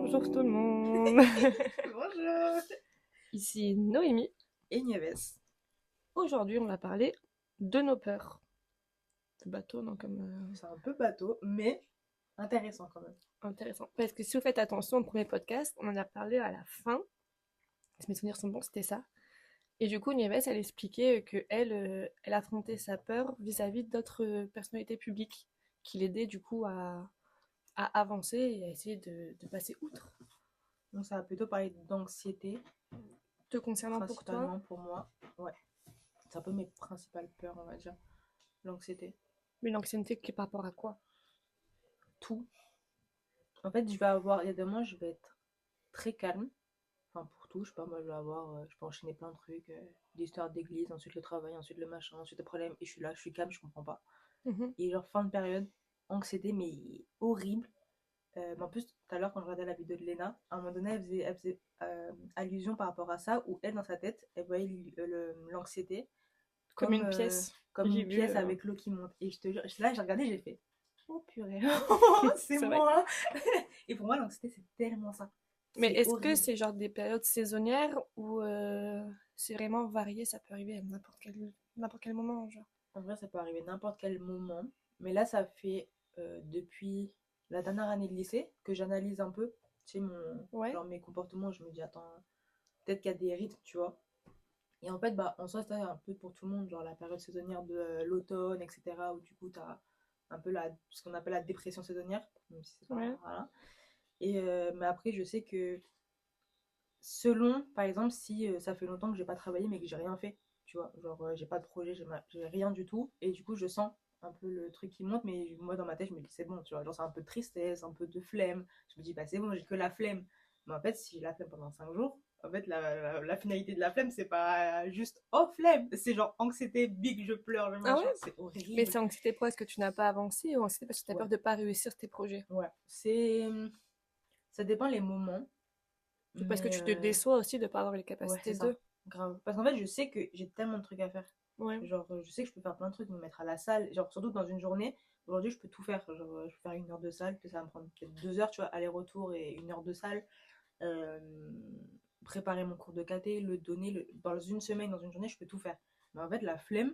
Bonjour tout le monde. Bonjour. Ici Noémie. Et Nieves. Aujourd'hui, on va parler de nos peurs. C'est bateau, non, comme C'est un peu bateau, mais intéressant quand même. intéressant. Parce que si vous faites attention au premier podcast, on en a parlé à la fin. Si mes souvenirs sont bons, c'était ça. Et du coup, Nieves, elle expliquait que elle affrontait sa peur vis-à-vis d'autres personnalités publiques qui l'aidaient du coup à avancer et à essayer de passer outre. Donc ça va plutôt parler d'anxiété, Te concernant pour toi? principalement pour moi. Ouais. C'est un peu mes principales peurs, on va dire. L'anxiété. Mais l'anxiété qui est par rapport à quoi? Tout. En fait, il y a des moments, je vais être très calme. Enfin, pour tout, je sais pas, moi, je peux enchaîner plein de trucs. L'histoire d'église, ensuite le travail, ensuite le machin, ensuite le problème. Et je suis là, je suis calme, je comprends pas. Mhm. Et genre, fin de période, anxiété, mais horrible. Mais en plus, tout à l'heure, quand je regardais la vidéo de Lena, à un moment donné, elle faisait allusion par rapport à ça, où elle, dans sa tête, elle voyait l'anxiété Comme comme, une pièce. comme J'ai une vu. pièce avec l'eau qui monte. Et je te jure, là, j'ai regardé, j'ai fait, oh purée, c'est C'est vrai. moi. Et pour moi, l'anxiété, c'est tellement ça. Mais C'est est-ce que horrible. c'est genre des périodes saisonnières ou c'est vraiment varié, ça peut arriver à n'importe quel moment, genre? En vrai, ça peut arriver n'importe quel moment. Mais là, ça fait depuis la dernière année de lycée que j'analyse un peu, tu sais, Ouais. genre mes comportements. Je me dis, attends, peut-être qu'il y a des rythmes, tu vois. Et en fait, bah, en soi, c'est un peu pour tout le monde, genre la période saisonnière de l'automne, etc., où du coup, tu as un peu ce qu'on appelle la dépression saisonnière, même si c'est pas. Ouais. Voilà. Mais après, je sais que selon, par exemple, si ça fait longtemps que j'ai pas travaillé, mais que j'ai rien fait, tu vois, genre j'ai pas de projet, j'ai rien du tout, et du coup, je sens un peu le truc qui monte, mais moi, dans ma tête, je me dis, c'est bon, tu vois, genre c'est un peu de tristesse, un peu de flemme. Je me dis, bah c'est bon, j'ai que la flemme. Mais en fait, si j'ai la flemme pendant 5 jours, en fait, la finalité de la flemme, c'est pas juste oh flemme, c'est genre anxiété, big, je pleure, le Ah ouais? machin, c'est Mais horrible. c'est anxiété parce que tu n'as pas avancé ou anxiété parce que tu as peur Ouais, de pas réussir tes projets? ouais, ça dépend les moments, Ou parce que mais tu te déçois aussi de pas avoir les ouais, c'est capacités ça, d'eux? grave. Parce qu'en fait, je sais que j'ai tellement de trucs à faire. Ouais. Genre, je sais que je peux faire plein de trucs, me mettre à la salle, genre surtout dans une journée. Aujourd'hui, je peux tout faire. Genre, je peux faire 1 heure de salle, que ça va me prendre peut-être 2 heures, tu vois, aller-retour et 1 heure de salle. Euh, Préparer mon cours de caté, le donner, dans une semaine, dans une journée, je peux tout faire. Mais en fait, la flemme,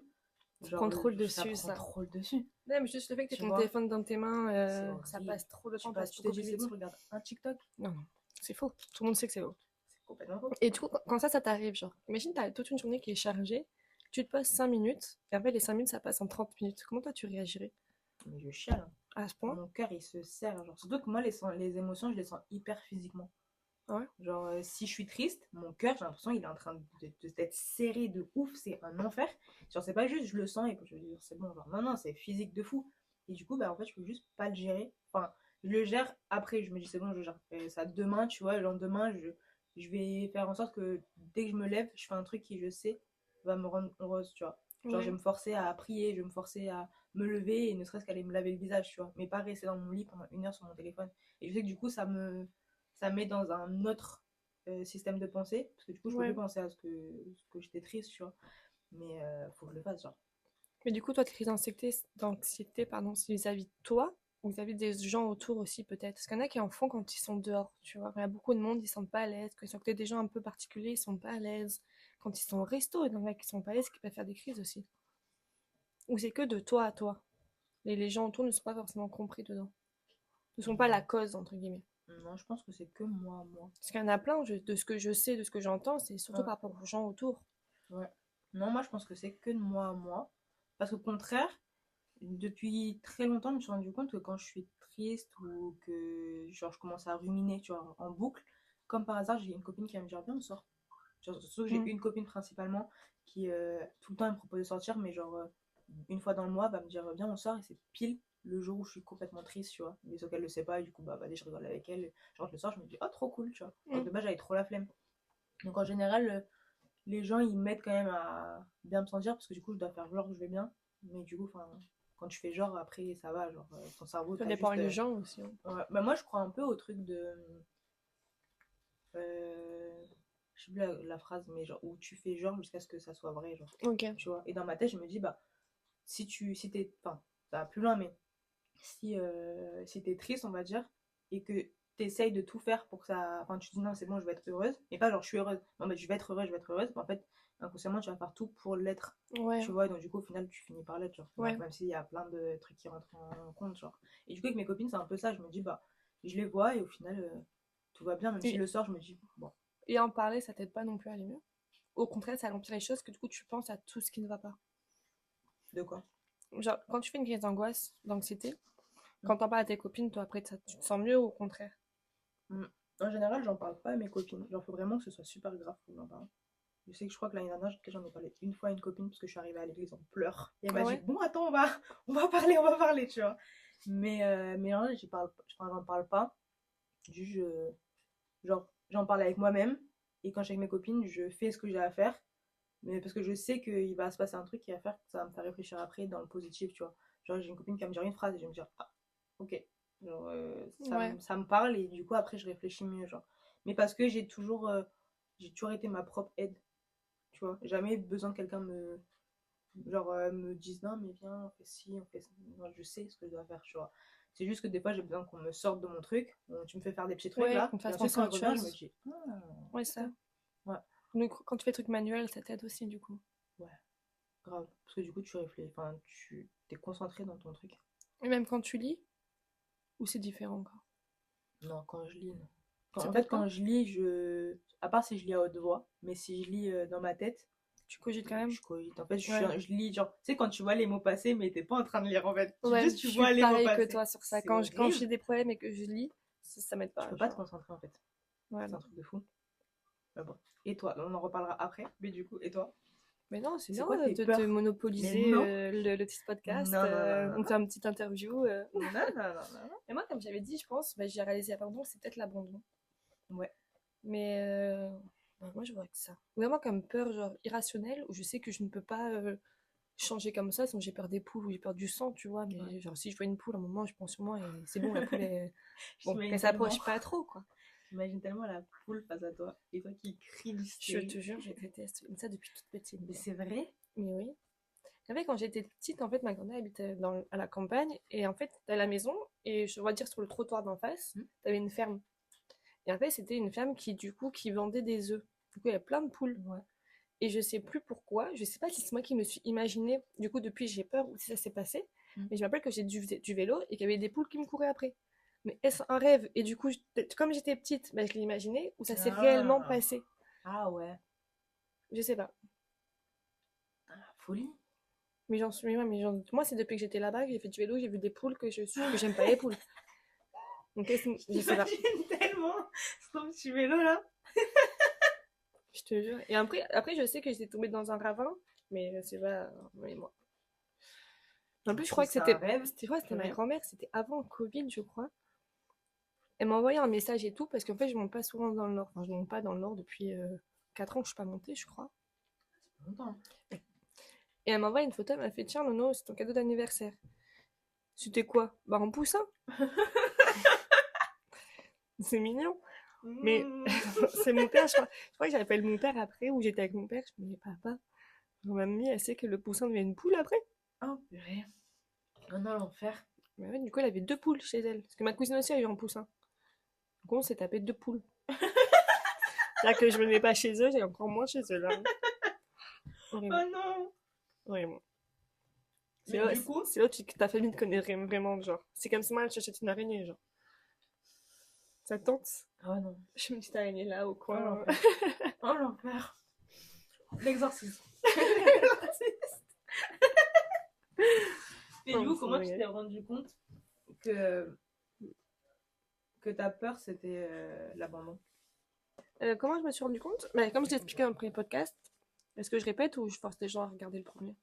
Ça genre, prend trop le ça dessus, prend ça. trop le dessus, Même juste le fait que tu aies tu ton vois. téléphone dans tes mains, C'est ça horrible. passe trop, le temps passe Tu te beaucoup dis, plus c'est vite. bon, je regarde un TikTok. Non, non, c'est faux. Tout le monde sait que c'est faux. C'est complètement faux. Et du coup, quand ça t'arrive, genre, imagine t'as toute une journée qui est chargée, tu te poses 5 minutes, et après les 5 minutes ça passe en 30 minutes. Comment toi tu réagirais Mais je chiale, hein. à ce point? Mon cœur, il se serre. Genre, surtout que moi, les émotions, je les sens hyper physiquement. Ah ouais? Genre, si je suis triste, mon cœur, j'ai l'impression qu'il est en train d'être serré de ouf, c'est un enfer. Genre, c'est pas juste je le sens et puis je veux dire c'est bon, genre, non, non, c'est physique de fou. Et du coup, bah, en fait, je peux juste pas le gérer. Enfin, je le gère après, je me dis c'est bon, je gère ça demain, tu vois. Le lendemain, je vais faire en sorte que dès que je me lève, je fais un truc qui, je sais, va me rendre heureuse, tu vois. Genre, je vais Ouais. me forcer à prier, je vais me forcer à me lever et ne serait-ce qu'aller me laver le visage, tu vois. Mais pas rester dans mon lit pendant 1 heure sur mon téléphone. Et je sais que du coup, ça met dans un autre système de pensée, parce que du coup, je peux plus Ouais. penser à ce que j'étais triste, tu vois. Mais faut que je le fasse, genre. Mais du coup, toi, tes crises d'anxiété, pardon, c'est vis-à-vis de toi ou vis-à-vis des gens autour aussi, peut-être? Parce qu'il y en a qui en font quand ils sont dehors, tu vois. Il y a beaucoup de monde, ils sont pas à l'aise. Quand ils sont peut-être des gens un peu particuliers, ils sont pas à l'aise. Quand ils sont au resto, il y en a qui sont pas à l'aise, qui peuvent faire des crises aussi. Ou c'est que de toi à toi. Et les gens autour ne sont pas forcément compris dedans. Ne sont pas la Non. cause, entre guillemets. Non, je pense que c'est que moi. Parce qu'il y en a plein, de ce que je sais, de ce que j'entends, c'est surtout Ouais, par rapport aux gens autour. ouais. Non, moi, je pense que c'est que de moi à moi. Parce qu'au contraire, depuis très longtemps, je me suis rendu compte que quand je suis triste ou que genre, je commence à ruminer, tu vois, en boucle, comme par hasard, j'ai une copine qui va me dire, viens, on sort. Genre, surtout que Mm. j'ai une copine principalement qui, tout le temps, elle me propose de sortir, mais genre, une fois dans le mois, va me dire, viens, on sort, et c'est pile le jour où je suis complètement triste, tu vois. Mais sauf qu'elle le sait pas, et du coup, bah, vas-y, je rigole avec elle. Genre, le soir, je me dis, oh, trop cool, tu vois. Alors que Mm. de base, j'avais trop la flemme. Donc, en général, les gens, ils m'aident quand même à bien me sentir, parce que du coup, je dois faire genre que je vais bien. Mais du coup, enfin, quand tu fais genre, après, ça va, genre, ton cerveau, Ça t'as dépend juste. des gens aussi, hein. Ouais. Bah, moi, je crois un peu au truc de. Euh, je sais plus la phrase, mais genre, où tu fais genre jusqu'à ce que ça soit vrai, genre. Ok. Tu vois. Et dans ma tête, je me dis, bah, si t'es. Enfin, ça va plus loin, mais si t'es triste, on va dire, et que t'essayes de tout faire pour que ça. Enfin, tu te dis non, c'est bon, je vais être heureuse. Mais pas genre, je suis heureuse. Non, mais je vais être heureuse, je vais être heureuse. Mais en fait, inconsciemment, tu vas faire tout pour l'être. Ouais, Tu vois, donc du coup, au final, tu finis par l'être, genre. ouais. Même s'il y a plein de trucs qui rentrent en compte, genre. Et du coup, avec mes copines, c'est un peu ça. Je me dis, bah, je les vois et au final, tout va bien. Même si Et, le soir, je me dis, bon, et en parler, ça t'aide pas non plus à aller mieux. Au contraire, ça empire les choses que du coup, tu penses à tout ce qui ne va pas. de quoi? Genre, quand tu fais une crise d'angoisse, d'anxiété, Mm. quand t'en parles à tes copines, toi, après, tu te sens mieux ou au contraire? Mm. En général, j'en parle pas à mes copines. Genre, faut vraiment que ce soit super grave pour que j'en parle. Je sais que je crois que l'année dernière, j'en ai parlé une fois à une copine parce que je suis arrivée à l'église en pleurs. Et elle Ah m'a dit, ouais? bon, attends, on va parler, tu vois. Mais en vrai, j'en parle pas. Juste, genre, j'en parle avec moi-même. Et quand je suis avec mes copines, je fais ce que j'ai à faire. Mais parce que je sais qu'il va se passer un truc qui va faire que ça va me faire réfléchir après dans le positif, tu vois. Genre, j'ai une copine qui va me dire une phrase et je vais me dire, ah, ok. Genre, Ouais. ça me parle et du coup, après, je réfléchis mieux, genre. Mais parce que j'ai toujours été ma propre aide, tu vois. Jamais besoin que quelqu'un me dise, non, mais viens, on fait ci, on fait ça. Non, je sais ce que je dois faire, tu vois. C'est juste que des fois, j'ai besoin qu'on me sorte de mon truc. Tu me fais faire des petits trucs Ouais, là. qu'on te Et fasse ensuite, penser à quand je autre reviens, je me chose. dis, Ouais, ok. ça. Ouais, Donc, quand tu fais des trucs manuels, ça t'aide aussi, du coup. ouais, grave. Parce que du coup, tu réfléchis, enfin, tu t'es concentré dans ton truc. Et même quand tu lis, ou c'est différent encore? Non, quand je lis, non. Ça En t'aide fait, pas? quand je lis, à part si je lis à haute voix, mais si je lis dans ma tête, Tu cogites quand même? je cogite. En fait, Ouais. je lis, genre, tu sais, quand tu vois les mots passer, mais t'es pas en train de lire, en fait. Ouais, Juste, je tu suis vois les mots pareil que passer. toi sur ça. C'est Quand horrible. j'ai des problèmes et que je lis, ça m'aide Tu pas, peux pas te genre. concentrer, en fait. Ouais, C'est un non. truc de fou. Mais bon. Et toi, on en reparlera après. Mais du coup, et toi? Mais non, c'est C'est bien quoi tes de te peurs? Mais monopoliser non. le petit podcast. Non, non, non, non, On non. fait une petite interview. Non, non, non, non, non. Et moi, comme j'avais dit, je pense, bah, j'ai réalisé abandon, c'est peut-être l'abandon. Ouais. Mais bah, moi, je vois que ça. Vraiment comme peur, genre irrationnelle, où je sais que je ne peux pas changer comme ça, sinon j'ai peur des poules ou j'ai peur du sang, tu vois. Ouais. Mais genre, si je vois une poule, à un moment, je pense sur moi et c'est bon, la poule est. Bon, J'imagine qu'elle tellement. s'approche pas trop, quoi. J'imagine tellement la poule face à toi. Et toi qui cries Je d'hystérie. te jure, je déteste comme ça depuis toute petite. Mais Genre. c'est vrai? Mais oui. En fait, quand j'étais petite, en fait, ma grand-mère habitait à la campagne et en fait, à la maison et je dois dire sur le trottoir d'en face, Hmm. t'avais une ferme. Et en fait, c'était une ferme qui, du coup, qui vendait des œufs. Du coup, il y avait plein de poules. Ouais. Et je sais plus pourquoi, je sais pas si c'est moi qui me suis imaginé, du coup, depuis j'ai peur ou si ça s'est passé, Hmm. mais je m'appelle que j'ai du vélo et qu'il y avait des poules qui me couraient après. Mais est-ce un rêve? Et du coup, comme j'étais petite, bah, je l'ai imaginé ou ça s'est réellement Ah. passé? Ah ouais. Je sais pas. Ah, folie. Mais moi, c'est depuis que j'étais là-bas que j'ai fait du vélo, j'ai vu des poules que j'aime pas les poules. Donc, je sais pas. J'imagine tellement son petit vélo là. Je te jure. Et après je sais que j'étais tombée dans un ravin, mais je sais pas. Mais moi. En plus, je Si crois que c'est un rêve, c'était ma purée. grand-mère, c'était avant le Covid, je crois. Elle m'a envoyé un message et tout, parce qu'en fait, je monte pas souvent dans le Nord. Enfin, je monte pas dans le Nord depuis 4 ans que je suis pas montée, je crois. Longtemps. Et elle m'a envoyé une photo, elle m'a fait tiens, Nono, c'est ton cadeau d'anniversaire. C'était quoi? Bah, un poussin. C'est mignon. Mais c'est mon père, je crois que j'appelle mon père après, ou j'étais avec mon père, je me dis papa, mamie, elle sait que le poussin devient une poule après. Oh purée. Oh non, l'enfer. Mais ouais, du coup, elle avait 2 poules chez elle. Parce que ma cousine aussi a eu un poussin. Donc on s'est tapé 2 poules. Là que je venais pas chez eux, j'ai encore moins chez eux là. Horrible. Oh non. Horrible. Mais du coup, C'est là que ta famille te connaît vraiment, genre. C'est comme si moi, je j'achète une araignée, genre. Ça tente. oh non. Je me dis araignée là au Oh coin. l'enfer. Oh l'enfer. L'exorcisme. Et du coup, comment tu t'es rendu compte que, que ta peur c'était l'abandon? Comment je me suis rendu compte? Bah, comme je t'ai expliqué dans le premier podcast, est-ce que je répète ou je force les gens à regarder le premier?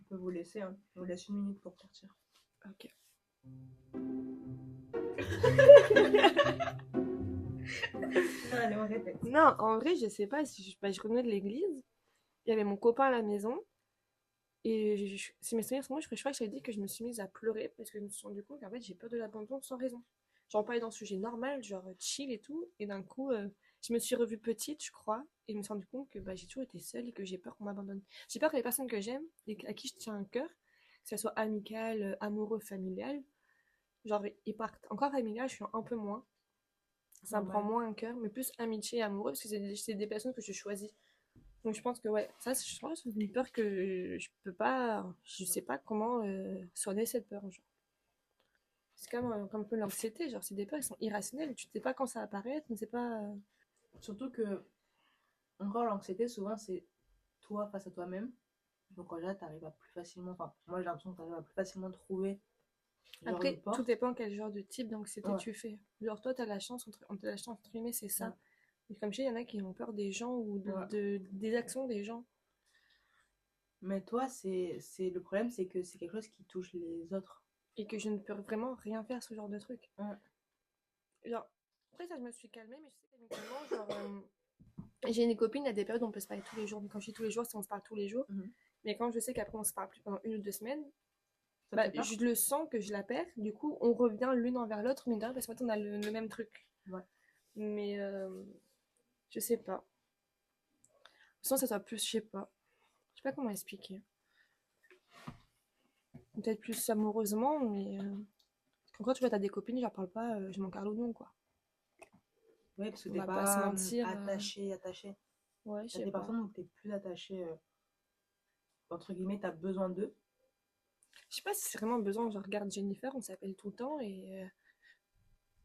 On peut vous laisser, hein. Je vous laisse une minute pour partir. Ok. Non, allez, on répète. Non, en vrai, je sais pas si je revenais de l'église. Il y avait mon copain à la maison. Et si mes souvenirs sont bons, je crois que j'avais dit que je me suis mise à pleurer parce que je me suis rendu compte qu'en fait j'ai peur de l'abandon sans raison. J'en parlais dans ce sujet normal, genre chill et tout, et d'un coup je me suis revue petite, je crois, et je me suis rendu compte que bah, j'ai toujours été seule et que j'ai peur qu'on m'abandonne. J'ai peur que les personnes que j'aime et à qui je tiens un cœur, que ce soit amical, amoureux, familial, Genre, ils partent. Encore familial, je suis un peu moins. Ça me prend Normal. moins un cœur, mais plus amitié et amoureux, parce que c'est des personnes que je choisis. Donc je pense que ouais, ça, je pense que c'est une peur que je peux pas, je sais pas comment soigner cette peur. Genre. C'est comme un peu l'anxiété, genre c'est des peurs, elles sont irrationnelles, tu ne sais pas quand ça va apparaître, tu ne sais pas. Surtout que, encore, l'anxiété, souvent, c'est toi face à toi-même. Donc là, t'arrives à plus facilement, enfin, moi j'ai l'impression que t'arrives à plus facilement trouver ce genre de Après, tout porte. dépend quel genre de type d'anxiété Ouais, tu fais. Genre toi, t'as la chance, t'as la chance entre guillemets, c'est ouais, ça. Mais comme je dis, il y en a qui ont peur des gens ou ouais. des actions des gens. Mais toi, le problème, c'est que c'est quelque chose qui touche les autres. Et que je ne peux vraiment rien faire ce genre de truc. Ouais. Genre, après ça, je me suis calmée, mais je sais qu'habituellement, genre, j'ai une copine, il y a des périodes où on peut se parler tous les jours. Mais quand je dis tous les jours, c'est on se parle tous les jours. Mhm. Mais quand je sais qu'après on se parle plus pendant 1 ou 2 semaines, Ça te bah, fait peur? je le sens que je la perds. Du coup, on revient l'une envers l'autre, mine de rien, parce qu'en fait, on a le même truc. Ouais. Mais je sais pas. Sans ça soit plus, je sais pas. Je sais pas comment expliquer. Peut-être plus amoureusement, mais quand tu vois, t'as des copines, j'en parle pas, je m'en carre l'oignon, quoi. Ouais, parce que On t'es va pas se pas mentir. attaché. Ouais, je T'as sais des pas. personnes où t'es plus attaché, entre guillemets, t'as besoin d'eux. Je sais pas si c'est vraiment besoin. Je regarde Jennifer, on s'appelle tout le temps et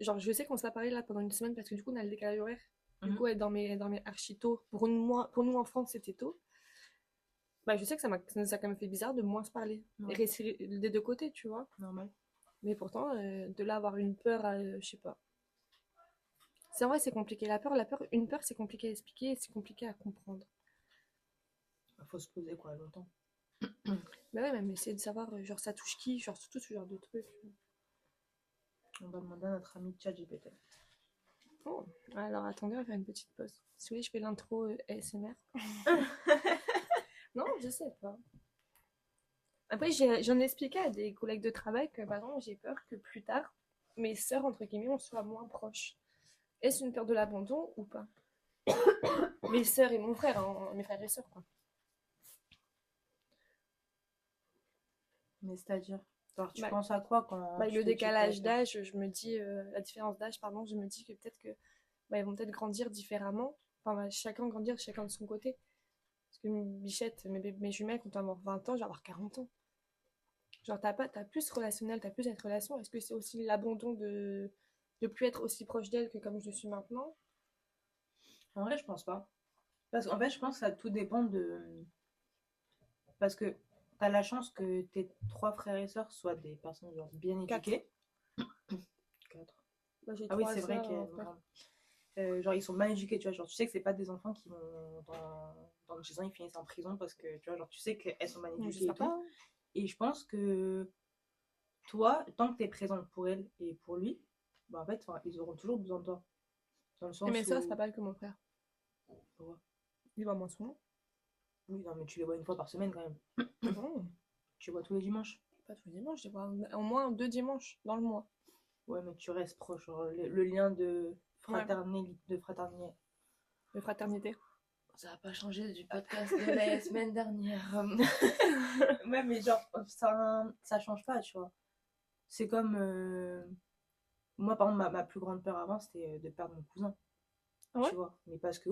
genre, je sais qu'on s'est parlé là pendant 1 semaine parce que du coup, on a le décalage horaire. Du Mhm. coup, elle est dans mes archi tôt. Pour nous en France, c'était tôt. Bah, je sais que ça a quand même fait bizarre de moins se parler. Et Ouais, des deux côtés, tu vois. normal. Mais pourtant, de là avoir une peur, je sais pas. C'est vrai, c'est compliqué. Une peur, c'est compliqué à expliquer et c'est compliqué à comprendre. Faut se poser, quoi, longtemps. Mais ouais, même essayer de savoir, genre, ça touche qui, genre, surtout ce genre de trucs. On va demander à notre ami ChatGPT. Oh, alors attendez, on va faire une petite pause. Si vous voulez, je fais l'intro ASMR. Non, je sais pas. Après, j'en ai expliqué à des collègues de travail que, par exemple, j'ai peur que plus tard, mes sœurs, entre guillemets, on soit moins proches. Est-ce une peur de l'abandon ou pas? Mes sœurs et mon frère, hein, mes frères et sœurs, quoi. Mais c'est-à-dire, genre, tu Bah, penses à quoi quand avec tu le te dis que t'as décalage peur? d'âge, je me dis, la différence d'âge, pardon, je me dis que peut-être que bah, ils vont peut-être grandir différemment. Enfin, bah, chacun grandir, chacun de son côté. Parce que Bichette, mes jumelles, quand on va avoir 20 ans, je vais avoir 40 ans. Genre, t'as plus relationnel, t'as plus cette relation. Est-ce que c'est aussi l'abandon de plus être aussi proche d'elle que comme je le suis maintenant? En vrai, je pense pas. Parce qu'en fait, je pense que ça tout dépend de. Parce que t'as la chance que tes trois frères et sœurs soient des personnes genre, bien 4. éduquées. Quatre. Moi, j'ai Ah oui, trois c'est vrai sœurs, qu'il y a un une frère. grande. Genre, ils sont mal éduqués, tu vois. Genre, tu sais que c'est pas des enfants qui vont dans 10 ans, ils finissent en prison parce que, tu vois, genre, tu sais qu'elles sont mal Donc, éduquées et j'espère tout. pas. Et je pense que toi, tant que t'es présente pour elle et pour lui, bah, en fait, ils auront toujours besoin de toi. Dans le Et mes sens sœurs, c'est pas où. pareil que mon frère. Ouais. Il va moins souvent. Oui, non, mais tu les vois une fois par semaine quand même. Non, Tu les vois tous les dimanches. pas tous les dimanches, je les vois au moins 2 dimanches dans le mois. Ouais, mais tu restes proche. Genre, le lien Ouais, de fraternité. de fraternité. Ça n'a pas changé du podcast de la semaine dernière. Ouais, mais genre, ça change pas, tu vois. C'est comme. Moi, par exemple, ma plus grande peur avant, c'était de perdre mon cousin, Ah ouais? tu vois. Mais parce que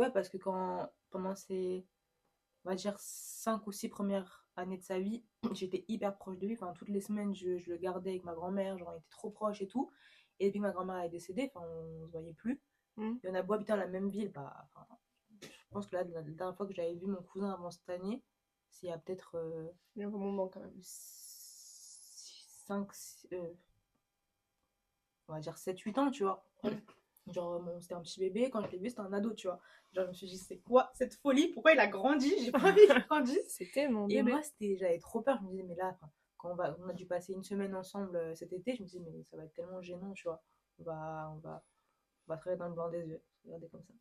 pendant ces, on va dire, 5 ou 6 premières années de sa vie, j'étais hyper proche de lui. Enfin, toutes les semaines, je le gardais avec ma grand-mère, genre, on était trop proches et tout. Et depuis que ma grand-mère est décédée, enfin, on se voyait plus. Hmm. Et on a beau habiter dans la même ville, bah, enfin, je pense que là, la dernière fois que j'avais vu mon cousin avant cette année, c'est il y a peut-être Il y a un bon moment quand même. 5, on va dire 7 8 ans, tu vois. Hmm. Genre, c'était un petit bébé, quand je l'ai vu, c'était un ado, tu vois. Genre, je me suis dit, c'est quoi cette folie? Pourquoi il a grandi? J'ai pas envie qu'il grandisse. C'était mon Et moi, bébé. j'avais trop peur. Je me disais, mais là, enfin, quand on a dû passer une semaine ensemble cet été, je me disais, mais ça va être tellement gênant, tu vois. On va travailler dans le blanc des yeux. Regardez comme ça.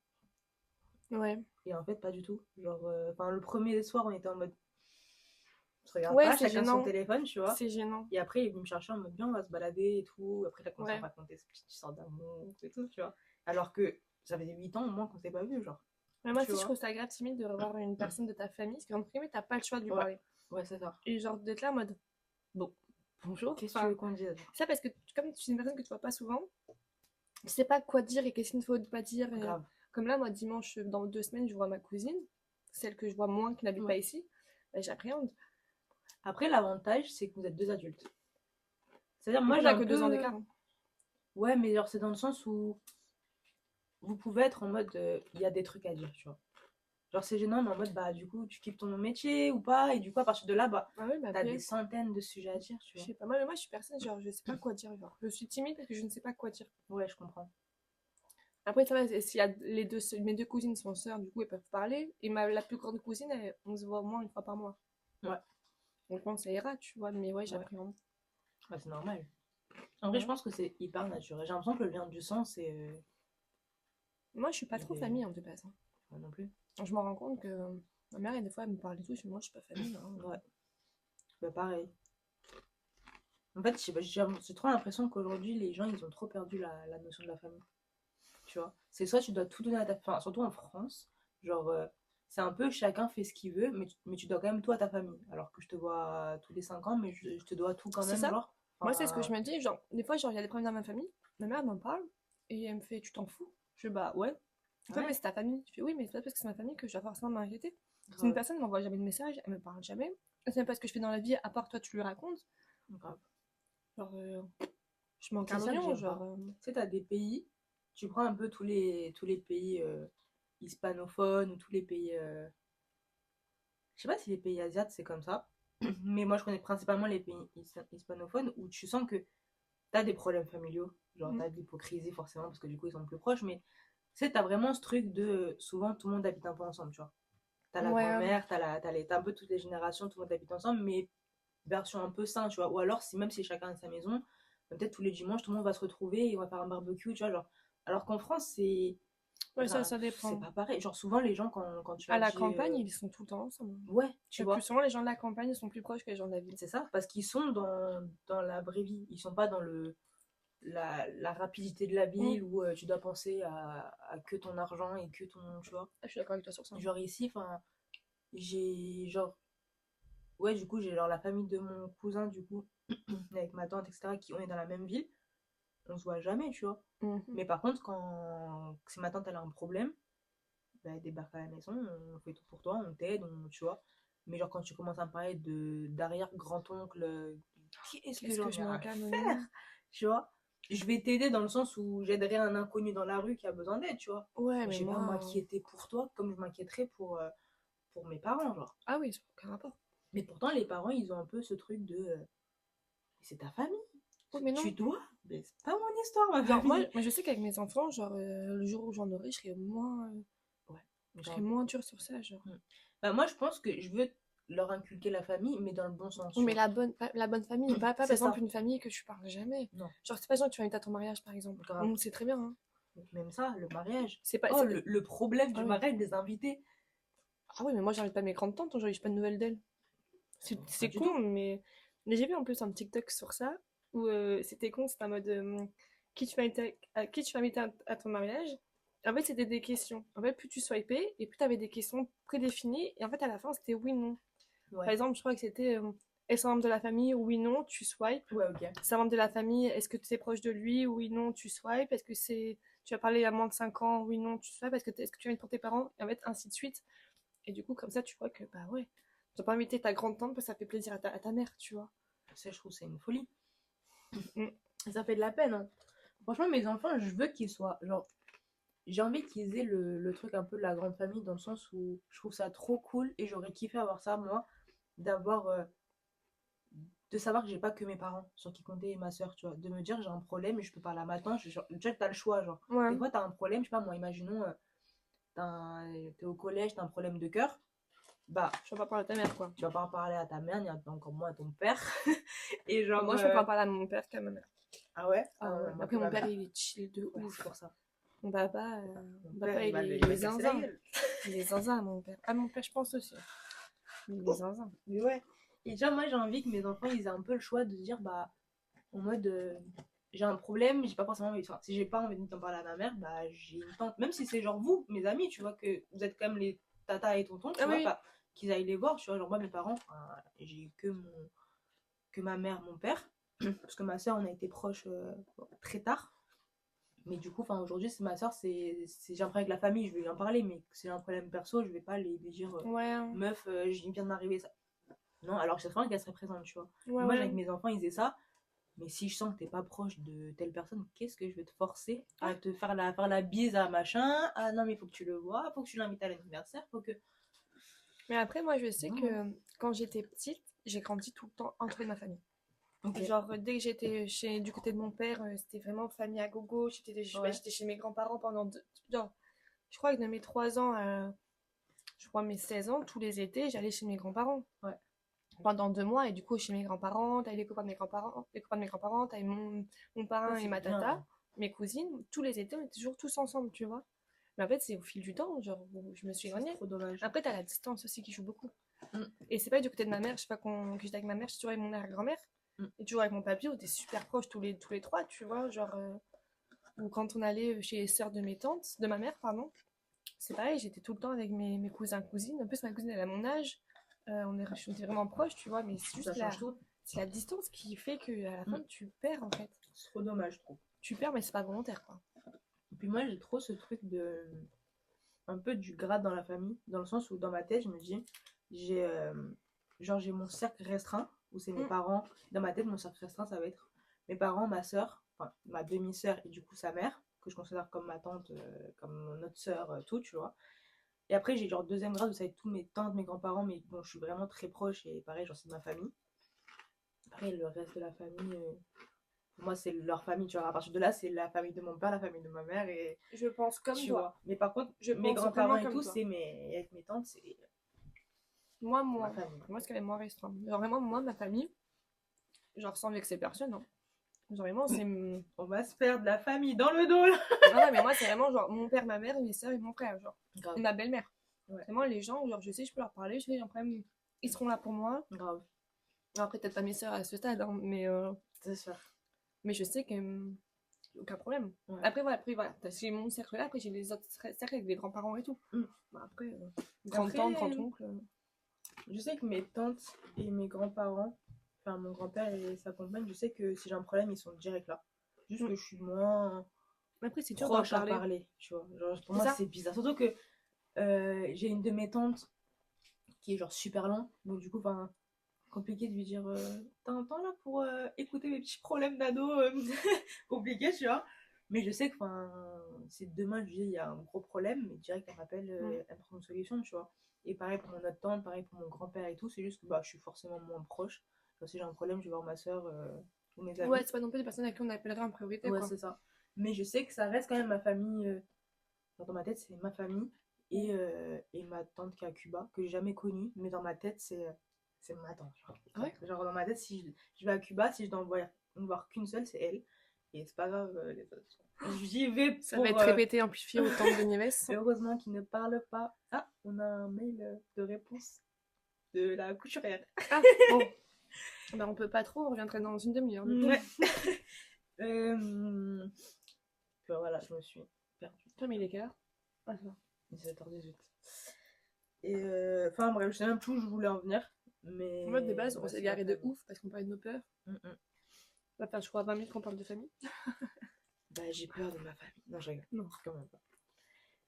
Ouais. Et en fait, pas du tout. Genre, enfin, le premier soir, on était en mode, on se regarde Ouais, pas, c'est chacun son gênant. téléphone, tu vois. C'est gênant. Et après, il est venu me chercher en mode, bien, on va se balader et tout. Après, il a commencé à me Ouais. raconter ses petites histoires d'amour et tout, tu vois. Alors que ça faisait 8 ans au moins qu'on s'est pas vu, genre. Mais moi Tu aussi, je trouve vois. ça grave timide de revoir une personne de ta famille, parce qu'en premier, t'as pas le choix de lui Ouais, parler. ouais, c'est ça. Et genre, d'être là en mode, bon, bonjour. Qu'est-ce que tu veux qu'on dise? Ça parce que comme tu es une personne que tu vois pas souvent, tu sais pas quoi dire et qu'est-ce qu'il ne faut pas dire. Grave. Comme là, moi, dimanche, dans 2 semaines, je vois ma cousine, celle que je vois moins, qui n'habite pas ici. Bah, j'appréhende. Après, l'avantage, c'est que vous êtes deux adultes. C'est-à-dire, Moi, moi, j'ai que 2 ans d'écart. Ouais, mais genre, c'est dans le sens où vous pouvez être en mode, il y a des trucs à dire, tu vois. Genre, c'est gênant, mais en mode, bah, du coup, tu kiffes ton métier ou pas, et du coup, à partir de là, bah, Ah oui, bah t'as après, des centaines de sujets à dire, tu je vois. sais pas. Moi, je suis personne, genre, je sais pas quoi dire. Genre. Je suis timide parce que je ne sais pas quoi dire. Ouais, je comprends. Après, ça va, s'il y a mes 2 cousines sont sœurs, du coup, elles peuvent parler. Et la plus grande cousine, on se voit au moins une fois par mois. Ouais. Donc, je pense que ça ira, tu vois. Mais ouais, j'appréhende. Ouais, c'est normal. En vrai, je pense que c'est hyper naturel. J'ai l'impression que le lien du sang, c'est. Moi, je suis pas trop famille, hein, de base. Moi non plus. Je me rends compte que ma mère, des fois, elle me parle et tout. Je dis, moi, je suis pas famille. Hein. Ouais. Bah, pareil. En fait, je sais pas, j'ai trop l'impression qu'aujourd'hui, les gens, ils ont trop perdu la notion de la famille. Tu vois. C'est soit tu dois tout donner à ta famille, surtout en France, genre, c'est un peu chacun fait ce qu'il veut, mais tu dois quand même tout à ta famille. Alors que je te vois tous les 5 ans, mais je te dois tout quand C'est même, ça. genre. Moi, c'est ce que Enfin, je me dis. Genre, des fois, genre, il y a des problèmes dans ma famille. Ma mère elle m'en parle. Et elle me fait, tu t'en fous? Je dis, bah ouais. Elle fait, ouais, mais c'est ta famille. Je fais, oui, mais c'est pas parce que c'est ma famille que je dois forcément m'inquiéter. Si une grave, personne m'envoie jamais de message, elle me parle jamais. C'est même pas ce que je fais dans la vie, à part toi, tu lui racontes. grave. Genre, je manque C'est un ça que oignon, j'aime genre. pas. Tu sais, t'as des pays, tu prends un peu tous les pays hispanophones ou tous les pays. Je sais pas si les pays asiates c'est comme ça, mais moi je connais principalement les pays hispanophones où tu sens que t'as des problèmes familiaux, genre Mm. t'as de l'hypocrisie forcément parce que du coup ils sont plus proches, mais tu sais, t'as vraiment ce truc de souvent tout le monde habite un peu ensemble, tu vois. T'as la Ouais, grand-mère, t'as un peu toutes les générations, tout le monde habite ensemble, mais version un peu sain, tu vois. Ou alors, si même si chacun a sa maison, peut-être tous les dimanches, tout le monde va se retrouver et on va faire un barbecue, tu vois. Genre. Alors qu'en France, ouais, ça c'est dépend. pas pareil. Genre, souvent, les gens, quand tu À leur la dis. campagne, ils sont tout le temps ensemble. Ouais, tu Le plus vois. souvent, les gens de la campagne sont plus proches que les gens de la ville. C'est ça, parce qu'ils sont dans la vraie vie. Ils sont pas dans la rapidité de la Mm. ville où tu dois penser à que ton argent et que ton. Tu vois. Ah, je suis d'accord avec toi sur ça. Genre, ici, enfin, j'ai. Genre. Ouais, du coup, j'ai genre la famille de mon cousin, du coup, avec ma tante, etc., qui on est dans la même ville. On se voit jamais, tu vois. Mhm. Mais par contre, si ma tante elle a un problème, bah, elle débarque à la maison, on fait tout pour toi, on t'aide, tu vois. Mais genre quand tu commences à me parler d'arrière-grand-oncle, qu'est-ce que Qu'est-ce que j'en ai je à manque à faire, tu vois. Je vais t'aider dans le sens où j'aiderai un inconnu dans la rue qui a besoin d'aide, tu vois. Ouais, Mais mais je vais pas moi. m'inquiéter pour toi comme je m'inquiéterais pour mes parents, genre. Ah oui, ça n'a aucun rapport. Mais pourtant, les parents, ils ont un peu ce truc de c'est ta famille, Oui, mais tu non. dois, mais c'est pas mon histoire, ma Genre, famille. moi, je sais qu'avec mes enfants, genre, le jour où j'en aurai, Ouais, je serai grave. moins dure sur ça, genre. Mm. Bah, moi, je pense que je veux leur inculquer la famille, mais dans le bon sens, Oui, tu mais vois. la bonne famille, pas par C'est exemple ça. une famille que tu parles jamais. Non, Genre, c'est pas genre que tu vas inviter à ton mariage, par exemple. grave. C'est très bien, hein. Même ça, le mariage. C'est pas. Oh, le problème Ah du oui. mariage des invités. Ah oui, mais moi, j'invite pas mes grandes tantes, j'invite pas de nouvelles d'elles. Pas C'est du con, tout. mais j'ai vu en plus un TikTok sur ça, où c'était con, c'était un mode qui tu vas inviter à ton mariage. En fait, c'était des questions. En fait, plus tu swipais, et plus tu avais des questions prédéfinies, et en fait, à la fin, c'était oui, non. Par Ouais. exemple, je crois que c'était est-ce un membre de la famille? Oui, non, tu swipes. Ouais, ok. C'est un membre de la famille, est-ce que tu es proche de lui? Oui, non, tu swipes. Est-ce que tu as parlé à moins de 5 ans? Oui, non, tu swipes. Est-ce que tu invites pour tes parents? Et en fait, ainsi de suite. Et du coup, comme ça, tu vois que, bah ouais, tu vas pas inviter ta grande tante parce que ça fait plaisir à ta mère, tu vois. Ça, je trouve que c'est une folie. Mm. Ça fait de la peine, hein. Franchement, mes enfants, je veux qu'ils soient. Genre, j'ai envie qu'ils aient le truc un peu de la grande famille, dans le sens où je trouve ça trop cool et j'aurais kiffé avoir ça, moi, d'avoir. De savoir que j'ai pas que mes parents sur qui compter et ma soeur, tu vois. De me dire j'ai un problème et je peux parler à ma tante. Déjà, t'as le choix, genre. Ouais. Des fois, t'as un problème, je sais pas, moi, imaginons, t'es au collège, t'as un problème de cœur. Bah, Je vais pas parler à ta mère, quoi. tu vas pas en parler à ta mère, ni encore moins à ton père. Et Bon, genre. moi, je peux pas en parler à mon père qu'à ma mère. Ah ouais. Ah ouais. Moi que Après, ma mon père, mère. il est chill de Ouais, ouf. c'est pour ça. Mon papa, Mon père, il il est va casser la zinzin. gueule. Il est zinzin, mon père. Ah, mon père, je pense aussi. Il est zinzin. Mais ouais. Et déjà, moi, j'ai envie que mes enfants, ils aient un peu le choix de dire, bah, en mode, j'ai un problème, j'ai pas forcément envie, enfin, si j'ai pas envie d'en parler à ma mère, bah, j'ai une tante, même si c'est genre vous, mes amis, tu vois, que vous êtes quand même les tata et tontons, tu Ah vois, oui. bah, qu'ils aillent les voir, tu vois, genre moi, mes parents, enfin, j'ai que ma mère, mon père, Parce que ma soeur, on a été proches très tard. Mais du coup, enfin, aujourd'hui, c'est ma soeur, j'ai un problème avec la famille, je vais lui en parler. Mais si j'ai un problème perso, je vais pas lui dire Ouais, meuf, je viens d'arriver ça. Non, alors que c'est vraiment qu'elle serait présente, tu vois. ouais, Moi, j'ai ouais. avec mes enfants, ils faisaient ça. Mais si je sens que t'es pas proche de telle personne, qu'est-ce que je vais te forcer à te faire la bise à machin? Ah non, mais il faut que tu le vois, faut que tu l'invites à l'anniversaire, faut que. Mais après, moi, je sais que Non. quand j'étais petite, j'ai grandi tout le temps entourée de ma famille. Ok. Genre, dès que j'étais du côté de mon père, c'était vraiment famille à gogo. Ouais. J'étais chez mes grands-parents pendant genre, je crois que de mes 3 ans à, je crois, mes 16 ans, tous les étés, j'allais chez mes grands-parents. Ouais. Pendant 2 mois, et du coup, chez mes grands-parents, t'avais les copains de mes grands-parents, les copains de mes grands-parents, t'avais mon Ça, parrain et c'est ma bien, tata, hein. mes cousines, tous les étés, on était toujours tous ensemble, tu vois. Mais en fait, c'est au fil du temps, genre, où je me suis Ça, c'est éloignée. trop dommage. Après, t'as la distance aussi qui joue beaucoup. Mm, Et c'est pas du côté de ma mère, je sais pas que j'étais avec ma mère, j'étais toujours avec mon arrière-grand-mère. mm. Et toujours avec mon papy, on était super proches tous les trois, tu vois. Genre, ou quand on allait chez les sœurs de mes tantes, de ma mère, pardon, c'est pareil, j'étais tout le temps avec mes cousins, cousines. En plus, ma cousine, elle a mon âge. On était vraiment proches, tu vois, mais c'est Ça juste change tout. c'est la distance qui fait qu'à la fin, Mm. tu perds, en fait. C'est trop dommage, je trouve. Tu perds, mais c'est pas volontaire, quoi. Et puis moi, j'ai trop ce truc de. Un peu du grade dans la famille, dans le sens où dans ma tête, je me dis, j'ai. J'ai mon cercle restreint, où c'est mes Mm. parents. Dans ma tête, mon cercle restreint, ça va être mes parents, ma soeur, enfin ma demi-sœur et du coup sa mère, que je considère comme ma tante, comme notre sœur, tout, tu vois. Et après, j'ai genre deuxième grade où ça va être tous mes tantes, mes grands-parents, mais bon, je suis vraiment très proche et pareil, genre c'est de ma famille. Après, le reste de la famille, pour moi, c'est leur famille, tu vois. À partir de là, c'est la famille de mon père, la famille de ma mère et Je pense comme tu toi. vois. Mais par contre, Je mes pense grands-parents vraiment et comme tout, toi. avec mes tantes, c'est Moi, ma moi. famille. Moi, c'est quand même moins restreint. Genre, vraiment, moi, ma famille, genre, sans vexer personne, hein. Genre, vraiment, c'est. On va se faire de la famille dans le dos là. Ah non, mais moi, c'est vraiment genre mon père, ma mère, mes soeurs et mon frère, genre. Et Grave. ma belle-mère. Ouais. Vraiment, les gens, genre, je sais, je peux leur parler, je sais, après, ils seront là pour moi. Grave. Après, peut-être pas mes soeurs à ce stade, hein, C'est ça. mais je sais que aucun problème. Ouais. Après, voilà, j'ai mon cercle là, après, j'ai les autres cercles avec des grands-parents et tout. Mm. Bah, après, grand-tante, grand-oncle. Je sais que mes tantes et mes grands-parents, enfin mon grand-père et sa compagne, je sais que si j'ai un problème, ils sont direct là. Juste que je suis moins Après, c'est dur d'en proche à parler. parler, tu vois. Genre, pour C'est moi, ça. c'est bizarre. Surtout que j'ai une de mes tantes qui est genre super lent. Donc, du coup, enfin, compliqué de lui dire t'as un temps là pour écouter mes petits problèmes d'ado compliqué, tu vois. Mais je sais que si demain je dis il y a un gros problème, mais direct elle m'appelle, elle prend une solution, tu vois. Et pareil pour mon autre tante, pareil pour mon grand-père et tout, c'est juste que bah, je suis forcément moins proche. Genre, si j'ai un problème, je vais voir ma soeur ou mes amis. Ouais, c'est pas non plus des personnes à qui on appellerait en priorité, Ouais, quoi. c'est ça. Mais je sais que ça reste quand même ma famille. Genre, dans ma tête, c'est ma famille et ma tante qui est à Cuba, que j'ai jamais connue, mais dans ma tête, c'est ma tante. Genre. Ouais. Genre, dans ma tête, si je vais à Cuba, si je dois en voir qu'une seule, c'est elle. Et c'est pas grave, les autres. J'y vais Ça pour. va être répété, amplifié autant de Nieves. Heureusement qu'ils ne parlent pas. Ah, on a un mail de réponse de la couturière. Ah, bon. Bah, on peut pas trop, on reviendrait dans une demi-heure. Ouais. Puis voilà, je me suis perdue. Toi, mais il est quelle heure? Ah, ça va. 17h18. Et enfin bref, je sais même plus où je voulais en venir. Mais. En fait, de base, on ouais, s'est c'est garé la de famille. ouf parce qu'on parlait de nos peurs. Mm. On va faire, je crois, 20 minutes qu'on parle de famille. Bah, j'ai peur de ma famille. Non, je rigole. Non. Quand même pas.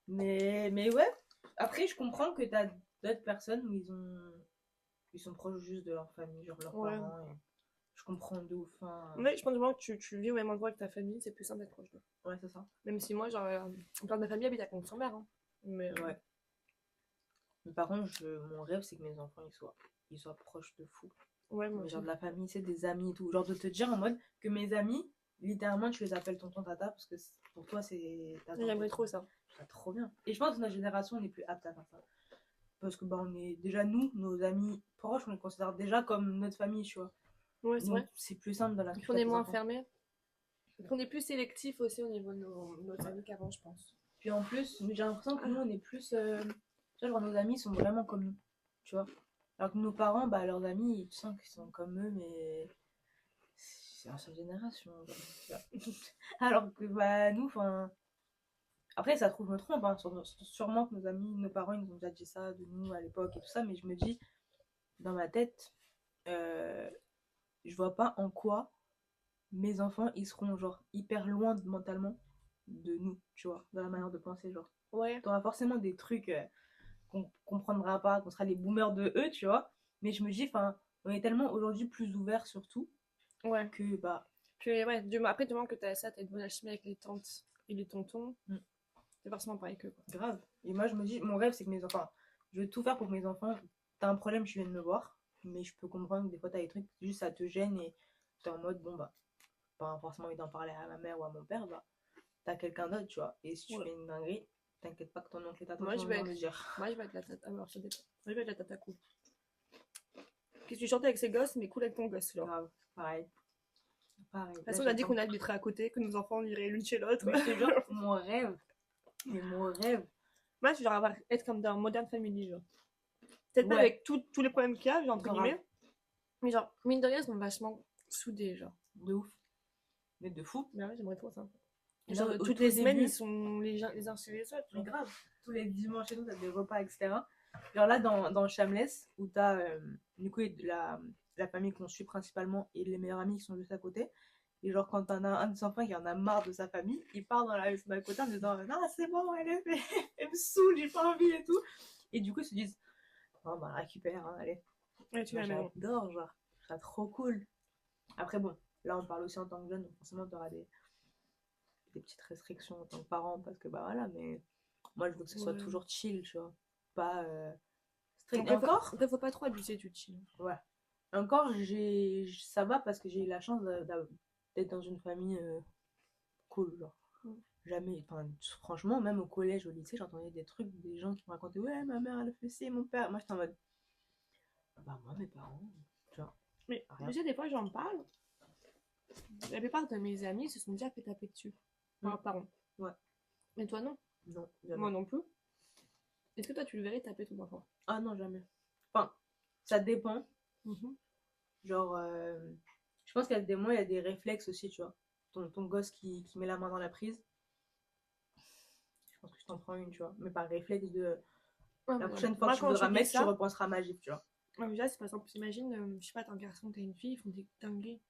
Mais ouais, après, je comprends que t'as d'autres personnes où ils sont proches juste de leur famille, genre leurs Ouais. parents. Et je comprends d'où. Enfin. Mais je pense vraiment que tu vis au même endroit que ta famille, c'est plus simple d'être proche d'eux. Ouais, c'est ça. Même si moi, genre, on parle de ma famille habite à Comte-sur-Mer. Hein. Mais, Ouais. Mais par contre, mon rêve, c'est que mes enfants ils soient proches de fou. Ouais, moi Mais aussi. genre de la famille, c'est des amis et tout. Genre de te dire en mode que mes amis, littéralement, tu les appelles tonton tata parce que pour toi, c'est. J'aimerais trop ça. C'est trop bien. Et je pense que notre génération, on est plus apte à faire ça. Parce que bah, on est déjà, nous, nos amis proches, on les considère déjà comme notre famille, tu vois. Ouais, c'est Donc vrai. c'est plus simple dans la Et puis culture on est des moins enfants. fermé. Et puis on est plus sélectif aussi au niveau de nos amis qu'avant, je pense. Puis en plus, j'ai l'impression que nous, on est plus. Tu vois, genre, nos amis sont vraiment comme nous, tu vois. Alors que nos parents, bah, leurs amis, tu sens qu'ils sont comme eux, mais. C'est l'ancienne génération. Alors que bah, nous, enfin. Après, ça trouve, je me trompe, hein. Sûrement que nos amis, nos parents, ils nous ont déjà dit ça de nous à l'époque et tout ça, mais je me dis, dans ma tête, je vois pas en quoi mes enfants, ils seront genre hyper loin mentalement de nous, tu vois, dans la manière de penser, genre. Ouais, T'auras forcément des trucs qu'on comprendra pas, qu'on sera les boomers de eux, tu vois. Mais je me dis, enfin, on est tellement aujourd'hui plus ouverts sur tout ouais. que, bah, Puis ouais, après, du moment que t'as ça, t'as une bonne alchimie avec les tantes et les tontons, mm, c'est forcément pareil que quoi. grave. Et moi, je me dis, mon rêve, c'est que mes enfants, je veux tout faire pour que mes enfants, t'as un problème, tu viens de me voir. Mais je peux comprendre que des fois, t'as des trucs, juste ça te gêne et t'es en mode, bon, bah, pas forcément envie d'en parler à ma mère ou à mon père, bah, t'as quelqu'un d'autre, tu vois. Et si tu Ouais. fais une dinguerie, t'inquiète pas que ton oncle et ta tante Moi, vont je vais venir être, le dire. moi, je vais être la tata. Alors, ça dépend. Moi, je vais être la tata cool. Qui tu chantes avec ses gosses, mais cool avec ton gosse, genre. Grave, pareil. Pareil. De toute Là, façon, on a dit j'attends. qu'on habiterait à côté, que nos enfants iraient l'une chez l'autre. Mais je te jure, mon rêve, mais mon rêve, Moi, je vais genre être comme dans Modern Family, genre. Peut-être pas ouais, avec tous les problèmes qu'il y a, genre, entre grave, guillemets. Mais genre, mine de rien, ils sont vachement soudés, genre. de ouf. Mais de fou. Mais ouais, j'aimerais trop ça. Et là, Genre, au toutes tout les semaines, ils début, sont les uns chez les autres, mais genre. grave, tous les dimanches chez nous, t'as des repas, etc. Genre là, dans Shameless, où t'as du coup la famille qu'on suit principalement et les meilleurs amis qui sont juste à côté. Et genre, quand t'en as un des enfants qui en a marre de sa famille, il part dans la maison d'à côté en disant non, c'est bon, elle me saoule, j'ai pas envie et tout. Et du coup, ils se disent oh, bah, récupère, hein, allez. Ouais, tu Moi, vas à la maison. j'adore, genre, je trouve ça trop cool. Après, bon, là, on parle aussi en tant que jeune, donc forcément, t'auras des petites restrictions en tant que parent parce que bah voilà, mais moi, je veux que ce soit Ouais. toujours chill, tu vois. Pas strict. Et Après, encore, faut pas trop abuser du chill. ouais. Encore, ça va parce que j'ai eu la chance d'être dans une famille cool, genre. Mm. Jamais, enfin, franchement, même au collège, au lycée, j'entendais des trucs, des gens qui me racontaient, ouais, ma mère, elle a fait ci, mon père. Moi, j'étais en mode, bah, moi, mes parents, tu vois, Mais tu rien. sais, des fois, j'en parle. La plupart de mes amis se sont déjà fait taper dessus par Mm. leurs parents. Ouais, Mais toi, non. non, Moi jamais. non plus. Est-ce que toi, tu le verrais taper ton enfant? Ah non, jamais. Enfin, ça dépend. Mhm. Genre, je pense qu'il y a des moments, il y a des réflexes aussi, tu vois. Ton gosse qui met la main dans la prise, je pense que je t'en prends une, tu vois. Mais par réflexe de Ouais, la mais prochaine fois que moi, tu quand tu voudras dis mettre, tu ça, repenseras à ma gifle, tu vois. ouais, mais là, c'est par exemple, imagine, je sais pas, t'es un garçon, t'es une fille, ils font des dingueries.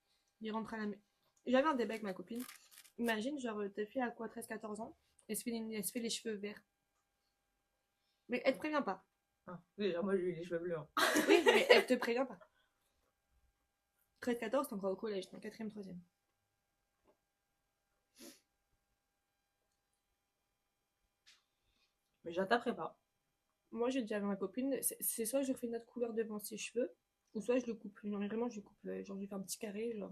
Ils rentrent à la maison. J'avais un débat avec ma copine. Imagine, genre, ta fille a quoi, 13 14 ans, elle se fait les cheveux verts. Mais elle te prévient pas. Ah, déjà, moi, j'ai eu les cheveux bleus, hein. Oui, mais elle te prévient pas. 13 14 t'es encore au collège, t'es en 4ème, 3ème. Mais j'attaquerai pas. Moi, j'ai dit avec ma copine, c'est soit je fais une autre couleur devant ses cheveux, ou soit je le coupe. Genre, vraiment, je le coupe. Genre, je lui fais un petit carré, genre.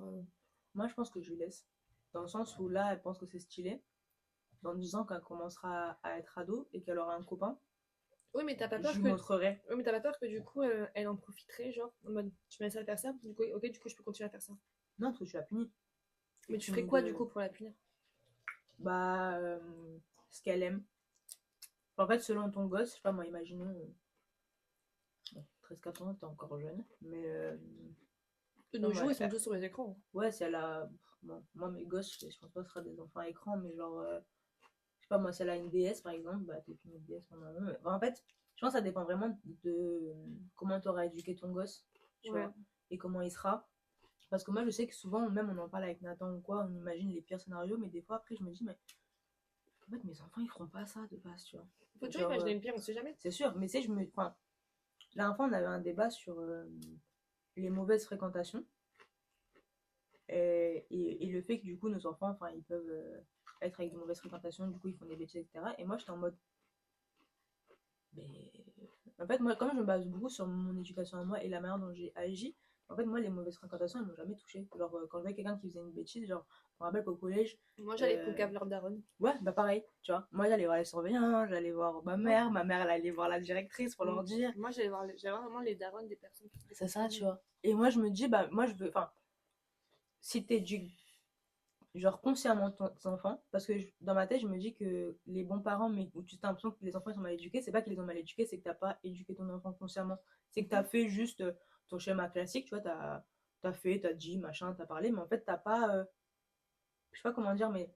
Moi, je pense que je lui laisse. Dans le sens où là, elle pense que c'est stylé. Dans 10 ans, quand elle commencera à être ado et qu'elle aura un copain, Oui, mais t'as pas je peur lui que. montrerai. Oui, mais t'as pas peur que du coup, elle en profiterait, genre, en mode, tu m'as laissé faire ça, du coup, ok, du coup, je peux continuer à faire ça. Non, parce que tu la punis. Mais Tu tu ferais punis quoi, du coup, de. pour la punir? Bah, ce qu'elle aime. En fait, selon ton gosse, je sais pas, moi, imaginons. Bon, 13-14 ans, t'es encore jeune. Mais. De Non, nos jours, ouais, ils sont tous sur les écrans. ouais, si elle a. Bon, moi, mes gosses, je pense pas que ce sera des enfants à écran, mais genre. Je sais pas, moi, si elle a une DS, par exemple, bah, t'es une DS pendant un moment. En fait, je pense que ça dépend vraiment de comment tu auras éduqué ton gosse, tu Ouais. vois, et comment il sera. Parce que moi, je sais que souvent, même on en parle avec Nathan ou quoi, on imagine les pires scénarios, mais des fois, après, je me dis, mais en fait, mes enfants, ils feront pas ça de base, tu vois. Faut toujours Genre, imaginer une pire, on sait jamais. c'est sûr, mais tu sais, enfin, la dernière fois, on avait un débat sur les mauvaises fréquentations et le fait que du coup, nos enfants, enfin, ils peuvent être avec de mauvaises fréquentations, du coup, ils font des bêtises, etc. Et moi, j'étais en mode, mais en fait, moi, comme je me base beaucoup sur mon éducation à moi et la manière dont j'ai agi, en fait, moi, les mauvaises fréquentations, elles m'ont jamais touché. Genre, quand je voyais quelqu'un qui faisait une bêtise, genre, je me rappelle qu'au collège, Moi, j'allais euh, poucave leur daronne. ouais, bah pareil, tu vois. Moi, j'allais voir les surveillants, j'allais voir ma mère, elle allait voir la directrice pour leur dire. Moi, j'allais voir vraiment les daronnes des personnes qui faisaient C'est des ça, tu conneries. vois. Et moi, je me dis, bah, moi, je veux, enfin, si t'éduques, genre, consciemment tes enfants, parce que dans ma tête, je me dis que les bons parents, mais où tu as l'impression que les enfants ils sont mal éduqués, c'est pas qu'ils les ont mal éduqués, c'est que t'as pas éduqué ton enfant consciemment. C'est que t'as fait juste ton schéma classique, tu vois, t'as fait, t'as dit, machin, t'as parlé, mais en fait, t'as pas, je sais pas comment dire, mais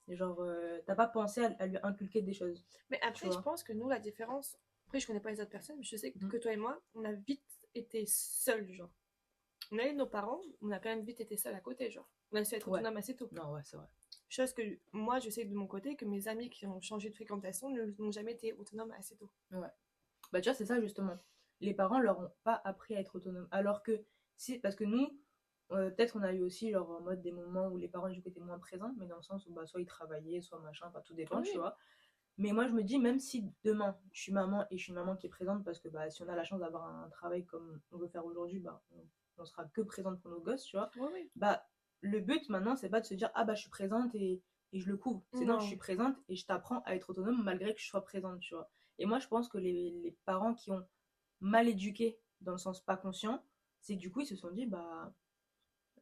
genre, t'as pas pensé à lui inculquer des choses, Mais tu après, je vois. pense que nous, la différence. Après, je connais pas les autres personnes, mais je sais Mhm. que toi et moi, on a vite été seuls, genre. On a eu nos parents, on a quand même vite été seuls à côté, genre. On a su être Ouais. autonome assez tôt. Non, ouais, c'est vrai. Chose que moi, je sais de mon côté que mes amis qui ont changé de fréquentation n'ont jamais été autonomes assez tôt. Ouais. Bah, tu vois, c'est ça justement. Les parents leur ont pas appris à être autonomes. Alors que, si, parce que nous, peut-être on a eu aussi, genre, en mode des moments où les parents, du coup, étaient moins présents, mais dans le sens où, bah, soit ils travaillaient, soit machin, enfin, tout dépend, tu Oui, vois. Mais moi, je me dis, même si demain, je suis maman et je suis une maman qui est présente, parce que, bah, si on a la chance d'avoir un travail comme on veut faire aujourd'hui, bah, on sera que présente pour nos gosses, tu vois. oui, oui. Bah, le but maintenant, c'est pas de se dire, ah, bah, je suis présente et je le couvre. C'est non, je suis Non. présente et je t'apprends à être autonome malgré que je sois présente, tu vois. Et moi, je pense que les parents qui ont mal éduqué, dans le sens pas conscient, c'est que du coup, ils se sont dit, bah,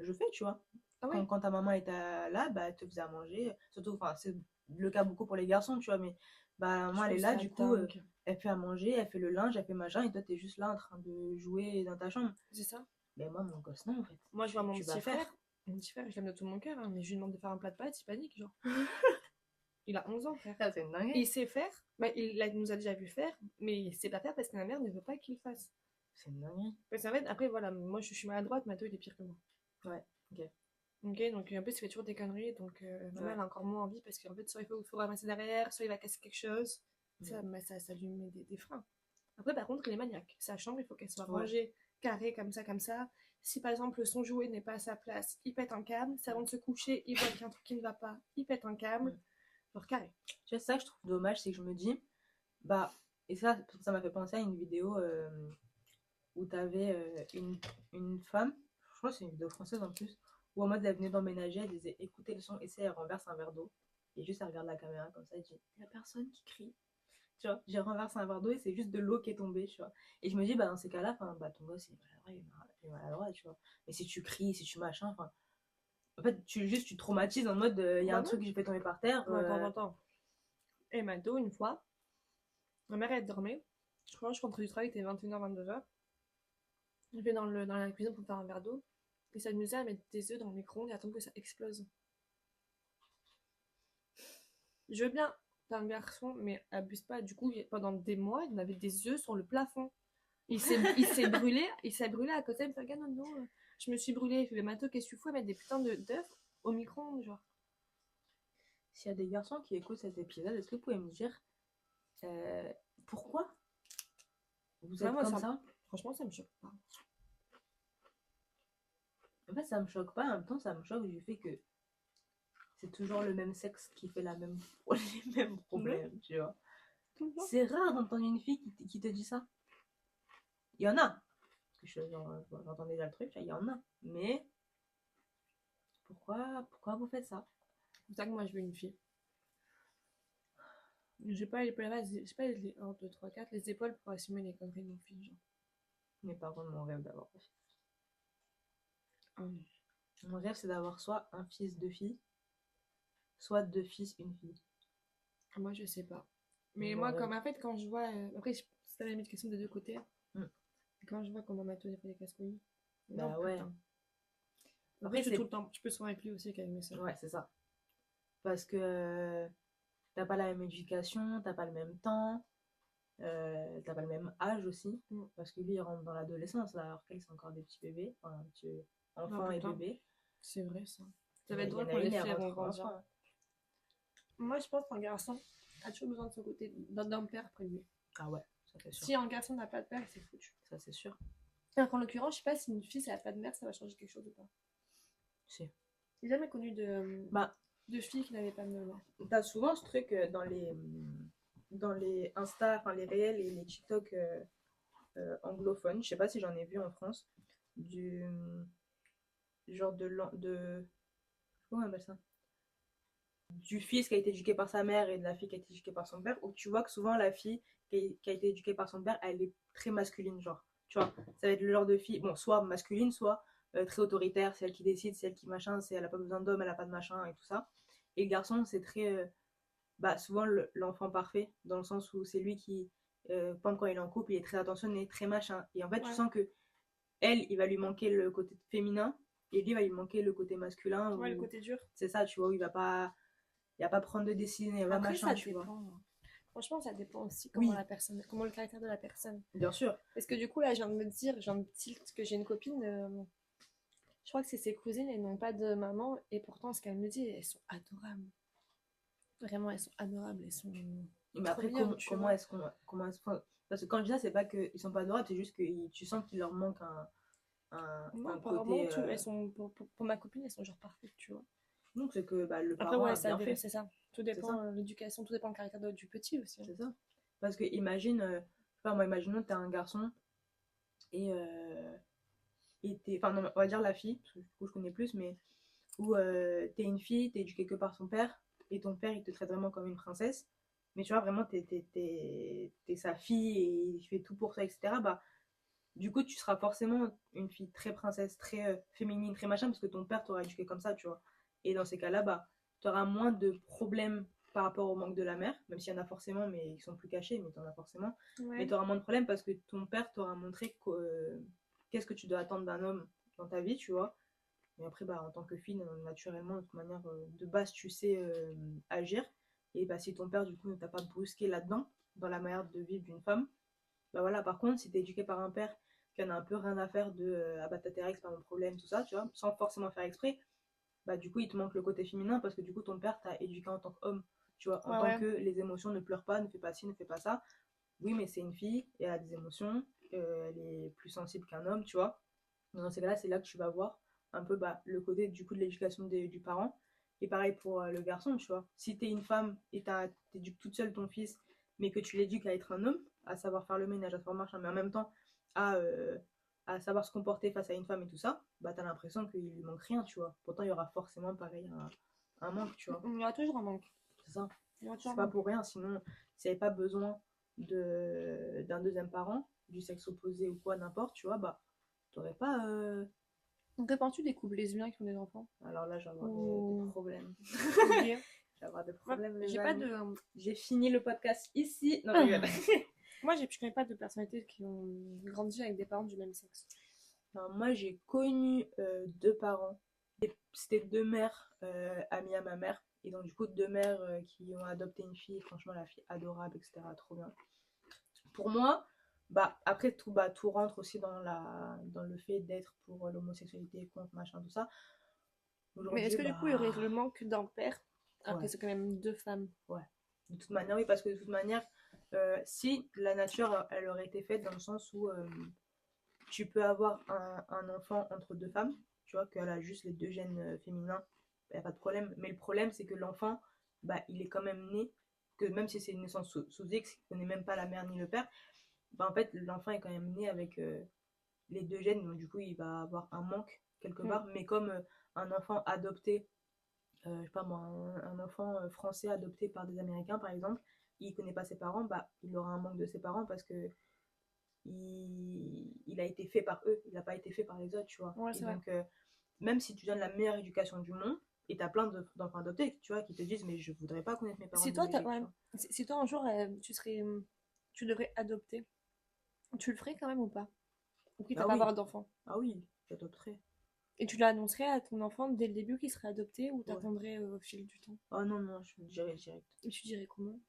je fais, tu vois. Ah Quand, oui. quand ta maman était là, bah, elle te faisait à manger. Surtout, enfin, c'est le cas beaucoup pour les garçons, tu vois, mais bah, Je maman, elle trouve est là, ça du coup, dingue. elle fait à manger, elle fait le linge, elle fait machin, et toi, t'es juste là en train de jouer dans ta chambre. C'est ça. Mais moi, mon gosse, non, en fait. Moi, je vois mon Tu vas petit faire. frère. Mon petit frère, je l'aime de tout mon cœur, hein, mais je lui demande de faire un plat de pâtes, il panique, genre. Il a 11 ans, frère. Ça, c'est une Et il dinguerie. sait faire. Bah, il nous a déjà vu faire, mais il sait pas faire parce que ma mère ne veut pas qu'il le fasse. C'est une dinguerie. Parce qu'en fait, après, voilà, moi, je suis maladroite, Mathéo, il est pire que moi. Ouais, ok. Ok, donc en plus, il fait toujours des conneries, donc ma mère Ouais. elle a encore moins envie parce qu'en fait, soit il faut ramasser derrière, soit il va casser quelque chose. Ça, Mm. mais ça lui met des freins. Après, par contre, il est maniaque. Sa chambre, il faut qu'elle soit Ouais. rangée, carrée, comme ça, comme ça. Si par exemple son jouet n'est pas à sa place, il pète un câble. Si avant de se coucher, il voit qu'il y a un truc qui ne va pas, il pète un câble. Mm. Genre carré. Tu vois, c'est ça que je trouve dommage, c'est que je me dis, bah, et ça m'a fait penser à une vidéo où t'avais une femme, je crois que c'est une vidéo française en plus, où en mode elle venait d'emménager, elle disait écoutez le son, et c'est elle renverse un verre d'eau, et juste elle regarde la caméra comme ça, elle dit il y a personne qui crie, tu vois, j'ai renversé un verre d'eau et c'est juste de l'eau qui est tombée, tu vois. Et je me dis, bah dans ces cas-là, bah, ton gosse il est maladroit, tu vois. Mais si tu cries, si tu machin, enfin, en fait, juste tu traumatises en mode il y a Bah un truc ouais. que j'ai fait tomber par terre. Bon, attends, attends. Et Mathéo, une fois, ma mère elle dormait. Je crois que je rentre du travail, il était 21h, 22h. Je vais dans la cuisine pour faire un verre d'eau. Et s'amusait à mettre des œufs dans le micro-ondes et attendre que ça explose. Je veux bien, t'es un garçon, mais abuse pas. Du coup, pendant des mois, il y en avait des œufs sur le plafond. Il s'est brûlé à côté. Il me fait, regarde, non, non, je me suis brûlé. Il fait, Mato, qu'est-ce que tu fous à mettre des putains d'œufs au micro-ondes, genre. S'il y a des garçons qui écoutent cet épisode, est-ce que vous pouvez me dire euh, pourquoi vous êtes Vraiment, comme ça? franchement, ça me choque pas. En fait, ça me choque pas, en même temps, ça me choque du fait que c'est toujours le même sexe qui fait les mêmes problèmes, tu vois. C'est rare d'entendre une fille qui te dit ça. Il y en a. Parce que j'entends déjà le truc, il y en a. Mais pourquoi vous faites ça? C'est pour ça que moi, je veux une fille. J'ai pas les 1, 2, 3, 4, les épaules pour assumer les conneries de mon fils, genre. Mes parents, mon rêve d'avoir un fils. Hum. Mon rêve, c'est d'avoir soit un fils, deux filles, soit deux fils, une fille. Moi, je sais pas. Mais Mon moi, rêve. comme en fait, quand je vois. Après, c'est la limite question des deux côtés. Mm. Quand je vois comment Mato a fait des casse-couilles. Non, Bah ouais. putain. Après, Après, je suis c'est. tout le temps. Je peux souvent avec lui aussi qu'avec mes soeurs. Ouais, c'est ça. Parce que t'as pas la même éducation, t'as pas le même temps, t'as pas le même âge aussi. Mm. Parce que lui, il rentre dans l'adolescence, là, alors qu'elle, c'est encore des petits bébés, enfin, petits Non, enfants et putain. bébés. C'est vrai, ça. Ça Il va y, être y en drôle a quand les une, elle filles vont rentre en grandir. enfant. Moi, je pense qu'un garçon a toujours besoin de son côté d'un père près de lui. Ah ouais, ça c'est sûr. Si un garçon n'a pas de père, c'est foutu. Ça c'est sûr. Alors qu'en l'occurrence, je sais pas si une fille, si elle a pas de mère, ça va changer quelque chose ou pas. Si. J'ai jamais connu de, Bah, de filles qui n'avaient pas de mère. t'as souvent ce truc dans les Insta, enfin les réels et les TikTok anglophones. Je sais pas si j'en ai vu en France. Du genre de comment on appelle ça? Du fils qui a été éduqué par sa mère et de la fille qui a été éduquée par son père, où tu vois que souvent la fille qui a été éduquée par son père, elle est très masculine, genre. Tu vois, ça va être le genre de fille, bon, soit masculine, soit très autoritaire, c'est elle qui décide, c'est elle qui machin, elle a pas besoin d'homme, elle a pas de machin et tout ça. Et le garçon, c'est très, bah, souvent l'enfant parfait, dans le sens où c'est lui qui, quand il est en couple, il est très attentionné, très machin. Et en fait, tu Ouais. sens que elle, il va lui manquer le côté féminin, et lui, il va lui manquer le côté masculin. Ouais, le Où côté dur. c'est ça, tu vois, où il va pas prendre de décision, il va Après, machin, ça tu vois. dépend. Franchement, ça dépend aussi Oui, comment le caractère de la personne. bien sûr. Parce que du coup, là, je viens de tilt que j'ai une copine. Je crois que c'est ses cousines, elles n'ont pas de maman, et pourtant, ce qu'elle me dit, elles sont adorables. Vraiment, elles sont adorables, elles sont Mais trop après, mignonnes, tu vois. parce que quand je dis ça, c'est pas qu'ils sont pas adorables, c'est juste que tu sens qu'il leur manque Non, un apparemment, côté. elles sont, pour ma copine, elles sont genre parfaites, tu vois. Donc, c'est que bah, le Après, parent ouais, a ça, bien fait. c'est ça. Tout C'est ça. dépend, l'éducation, tout dépend du caractère du petit aussi, hein. C'est ça. Parce que imagine, je sais pas, moi, imaginons que t'es un garçon et. Enfin, non, on va dire la fille, parce que du coup, je connais plus, mais où t'es une fille, t'es éduquée que par ton père, et ton père, il te traite vraiment comme une princesse. Mais tu vois, vraiment, t'es sa fille et il fait tout pour toi, etc. Bah, du coup, tu seras forcément une fille très princesse, très féminine, très machin, parce que ton père t'aura éduqué comme ça, tu vois. Et dans ces cas-là, bah, tu auras moins de problèmes par rapport au manque de la mère, même s'il y en a forcément, mais ils sont plus cachés, mais tu en as forcément. Mais Ouais. tu auras moins de problèmes parce que ton père t'aura montré qu'est-ce que tu dois attendre d'un homme dans ta vie, tu vois. Et après, bah, en tant que fille, naturellement, de toute manière, de base, tu sais agir. Et bah, si ton père, du coup, ne t'a pas brusqué là-dedans, dans la manière de vivre d'une femme, bah voilà, par contre, si t'es éduqué par un père qui en a un peu rien à faire de ah bah t'as tes règles, c'est pas mon problème, tout ça, tu vois, sans forcément faire exprès, bah du coup, il te manque le côté féminin parce que du coup, ton père t'a éduqué en tant qu'homme, tu vois, en Ouais, tant ouais. que les émotions ne pleurent pas, ne fais pas ci, ne fais pas ça. Oui, mais c'est une fille et elle a des émotions, elle est plus sensible qu'un homme, tu vois. Donc, dans ces cas-là, c'est là que tu vas voir un peu bah, le côté du coup de l'éducation du parent. Et pareil pour le garçon, tu vois. Si t'es une femme et t'éduques toute seule ton fils, mais que tu l'éduques à être un homme, à savoir faire le ménage, à savoir marcher, mais en même temps à, euh, à savoir se comporter face à une femme et tout ça, bah t'as l'impression qu'il lui manque rien, tu vois. Pourtant, il y aura forcément pareil un manque, tu vois. Il y aura toujours un manque. C'est ça. Il y aura toujours C'est un pas manque. pour rien, sinon, s'il n'y avait pas besoin d'un deuxième parent, du sexe opposé ou quoi, n'importe, tu vois, bah, t'aurais pas. Que penses-tu des couples lesbiens qui ont des enfants? Alors là, je vais avoir des Ou problèmes. gays? Je vais avoir des Moi, problèmes, les j'ai pas amis. de. J'ai fini le podcast ici. Non, je rigole. Moi, je connais pas de personnalités qui ont grandi avec des parents du même sexe. Alors, moi, j'ai connu deux parents. C'était deux mères amies à ma mère. Et donc, du coup, deux mères qui ont adopté une fille. Franchement, la fille adorable, etc. Trop bien. Pour moi, bah, après, tout rentre aussi dans le fait d'être pour l'homosexualité, contre, machin, tout ça. Mais est-ce Aujourd'hui, que du coup, il y aurait bah, le manque d'un père, alors que ouais, c'est quand même deux femmes? ouais. De toute manière, oui, parce que de toute manière, si la nature, elle aurait été faite dans le sens où tu peux avoir un enfant entre deux femmes, tu vois, qu'elle a juste les deux gènes féminins, il n'y a pas de problème. Mais le problème, c'est que l'enfant, bah, il est quand même né, que même si c'est une naissance sous X, qui ne connaît même pas la mère ni le père, bah, en fait, l'enfant est quand même né avec les deux gènes, donc du coup, il va avoir un manque quelque Mm. part. Mais comme un enfant adopté, je sais pas moi, un enfant français adopté par des Américains, par exemple, il connaît pas ses parents, bah, il aura un manque de ses parents parce que il a été fait par eux, il n'a pas été fait par les autres, tu vois. Ouais, Et c'est vrai. donc, même si tu donnes la meilleure éducation du monde, et t'as plein d'enfants adoptés, tu vois, qui te disent, mais je voudrais pas connaître mes parents Si toi, biologiques, tu ouais. vois. Si toi un jour tu devrais adopter, tu le ferais quand même ou pas? Ou quitte à Ah pas oui, avoir d'enfant? ah oui, j'adopterais. Et tu l'annoncerais à ton enfant dès le début qu'il serait adopté ou Ouais. t'attendrais au fil du temps? Oh non, non, je le dirais direct. Et tu dirais comment?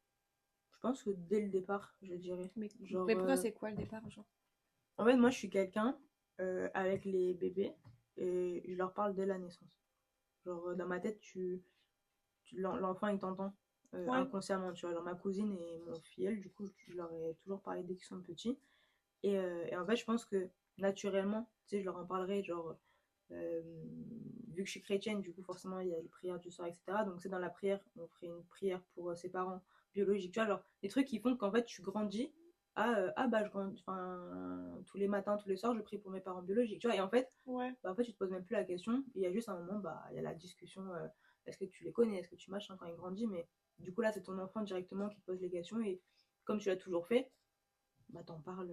Je pense que dès le départ, je le dirais. Mais, Genre, mais pour toi, c'est quoi le départ, genre? en fait, moi, je suis quelqu'un avec les bébés et je leur parle dès la naissance. Genre, dans ma tête, l'enfant, il t'entend Ouais. inconsciemment, tu vois. Genre, ma cousine et mon filleul, du coup, je leur ai toujours parlé dès qu'ils sont petits. Et en fait, je pense que naturellement, tu sais, je leur en parlerai, genre, euh, vu que je suis chrétienne, du coup, forcément, il y a les prières du soir, etc. Donc, c'est dans la prière, on ferait une prière pour ses parents biologiques, tu vois, genre, des trucs qui font qu'en fait, tu grandis ah bah, je grandis, enfin, tous les matins, tous les soirs, je prie pour mes parents biologiques, tu vois. Et en fait, Ouais. bah, en fait, tu te poses même plus la question. Il y a juste un moment, bah, il y a la discussion est-ce que tu les connais, est-ce que tu machins quand il grandit, mais du coup, là, c'est ton enfant directement qui te pose les questions. Et comme tu l'as toujours fait, bah, t'en parles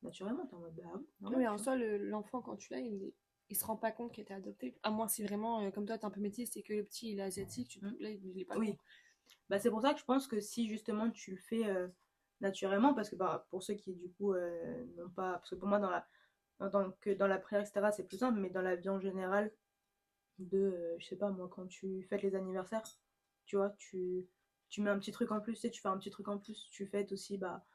naturellement. T'es en mode, bah oui, normal, Oui, en tu vois. soi, l'enfant, quand tu l'as, il se rend pas compte qu'il était adopté. À moins si vraiment, comme toi, t'es un peu métisse et que le petit, il est asiatique, Mm. là, il est pas con. Oui, bah, c'est pour ça que je pense que si justement tu le fais naturellement, parce que bah, pour ceux qui du coup n'ont pas. Parce que pour moi, en tant que dans la prière, etc., c'est plus simple, mais dans la vie en général, je sais pas moi, quand tu fêtes les anniversaires, tu vois, tu mets un petit truc en plus, tu sais, tu fais un petit truc en plus, tu fêtes aussi, bah,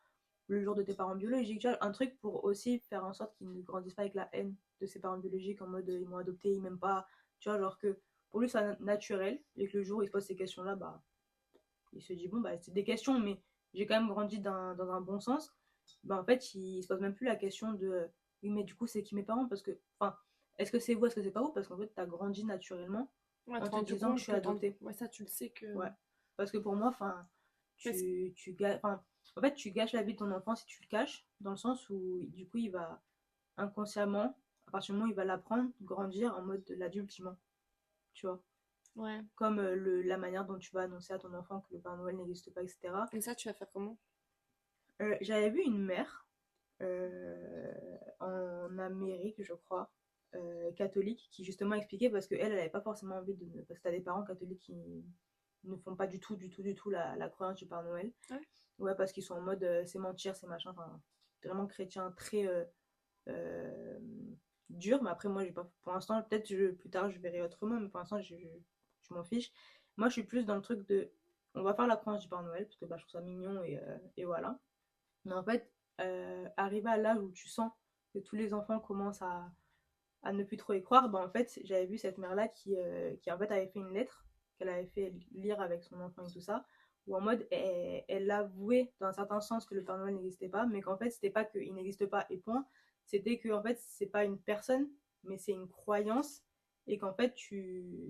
le jour de tes parents biologiques, tu vois, un truc pour aussi faire en sorte qu'ils ne grandissent pas avec la haine de ses parents biologiques en mode ils m'ont adopté, ils m'aiment pas, tu vois, genre que pour lui c'est naturel et que le jour où il se pose ces questions-là, bah il se dit bon bah c'est des questions mais j'ai quand même grandi dans un bon sens, bah en fait il se pose même plus la question de oui mais du coup c'est qui mes parents parce que enfin est-ce que c'est vous, est-ce que c'est pas vous parce qu'en fait t'as grandi naturellement Ouais, en te te rends disant que je compte suis que adoptée. ouais, ça, tu le sais que. Ouais. Parce que pour moi, enfin, Mais c'est- enfin, en fait, tu gâches la vie de ton enfant si tu le caches, dans le sens où, du coup, il va inconsciemment, à partir du moment où il va l'apprendre, grandir en mode de l'adultement, tu vois. Ouais. Comme la manière dont tu vas annoncer à ton enfant que le Père Noël n'existe pas, etc. Et ça, tu vas faire comment? J'avais vu une mère en Amérique, je crois, catholique, qui justement expliquait parce qu'elle, elle n'avait pas forcément envie de. Parce que t'as des parents catholiques qui ne font pas du tout la croyance du Père Noël. Ouais. Ouais, parce qu'ils sont en mode c'est mentir, c'est machin, enfin, vraiment chrétien, très euh, dur. Mais après, moi, j'ai pas. Pour l'instant, peut-être plus tard, je verrai autrement, mais pour l'instant, je m'en fiche. Moi, je suis plus dans le truc de. On va faire la croyance du Père Noël, parce que bah, je trouve ça mignon et voilà. Mais en fait, arrivé à l'âge où tu sens que tous les enfants commencent à ne plus trop y croire, bah en fait, j'avais vu cette mère-là qui en fait avait fait une lettre qu'elle avait fait lire avec son enfant et tout ça, où en mode, elle avouait dans un certain sens que le Père Noël n'existait pas, mais qu'en fait, c'était pas qu'il n'existe pas et point, c'était que en fait, c'est pas une personne, mais c'est une croyance, et qu'en fait,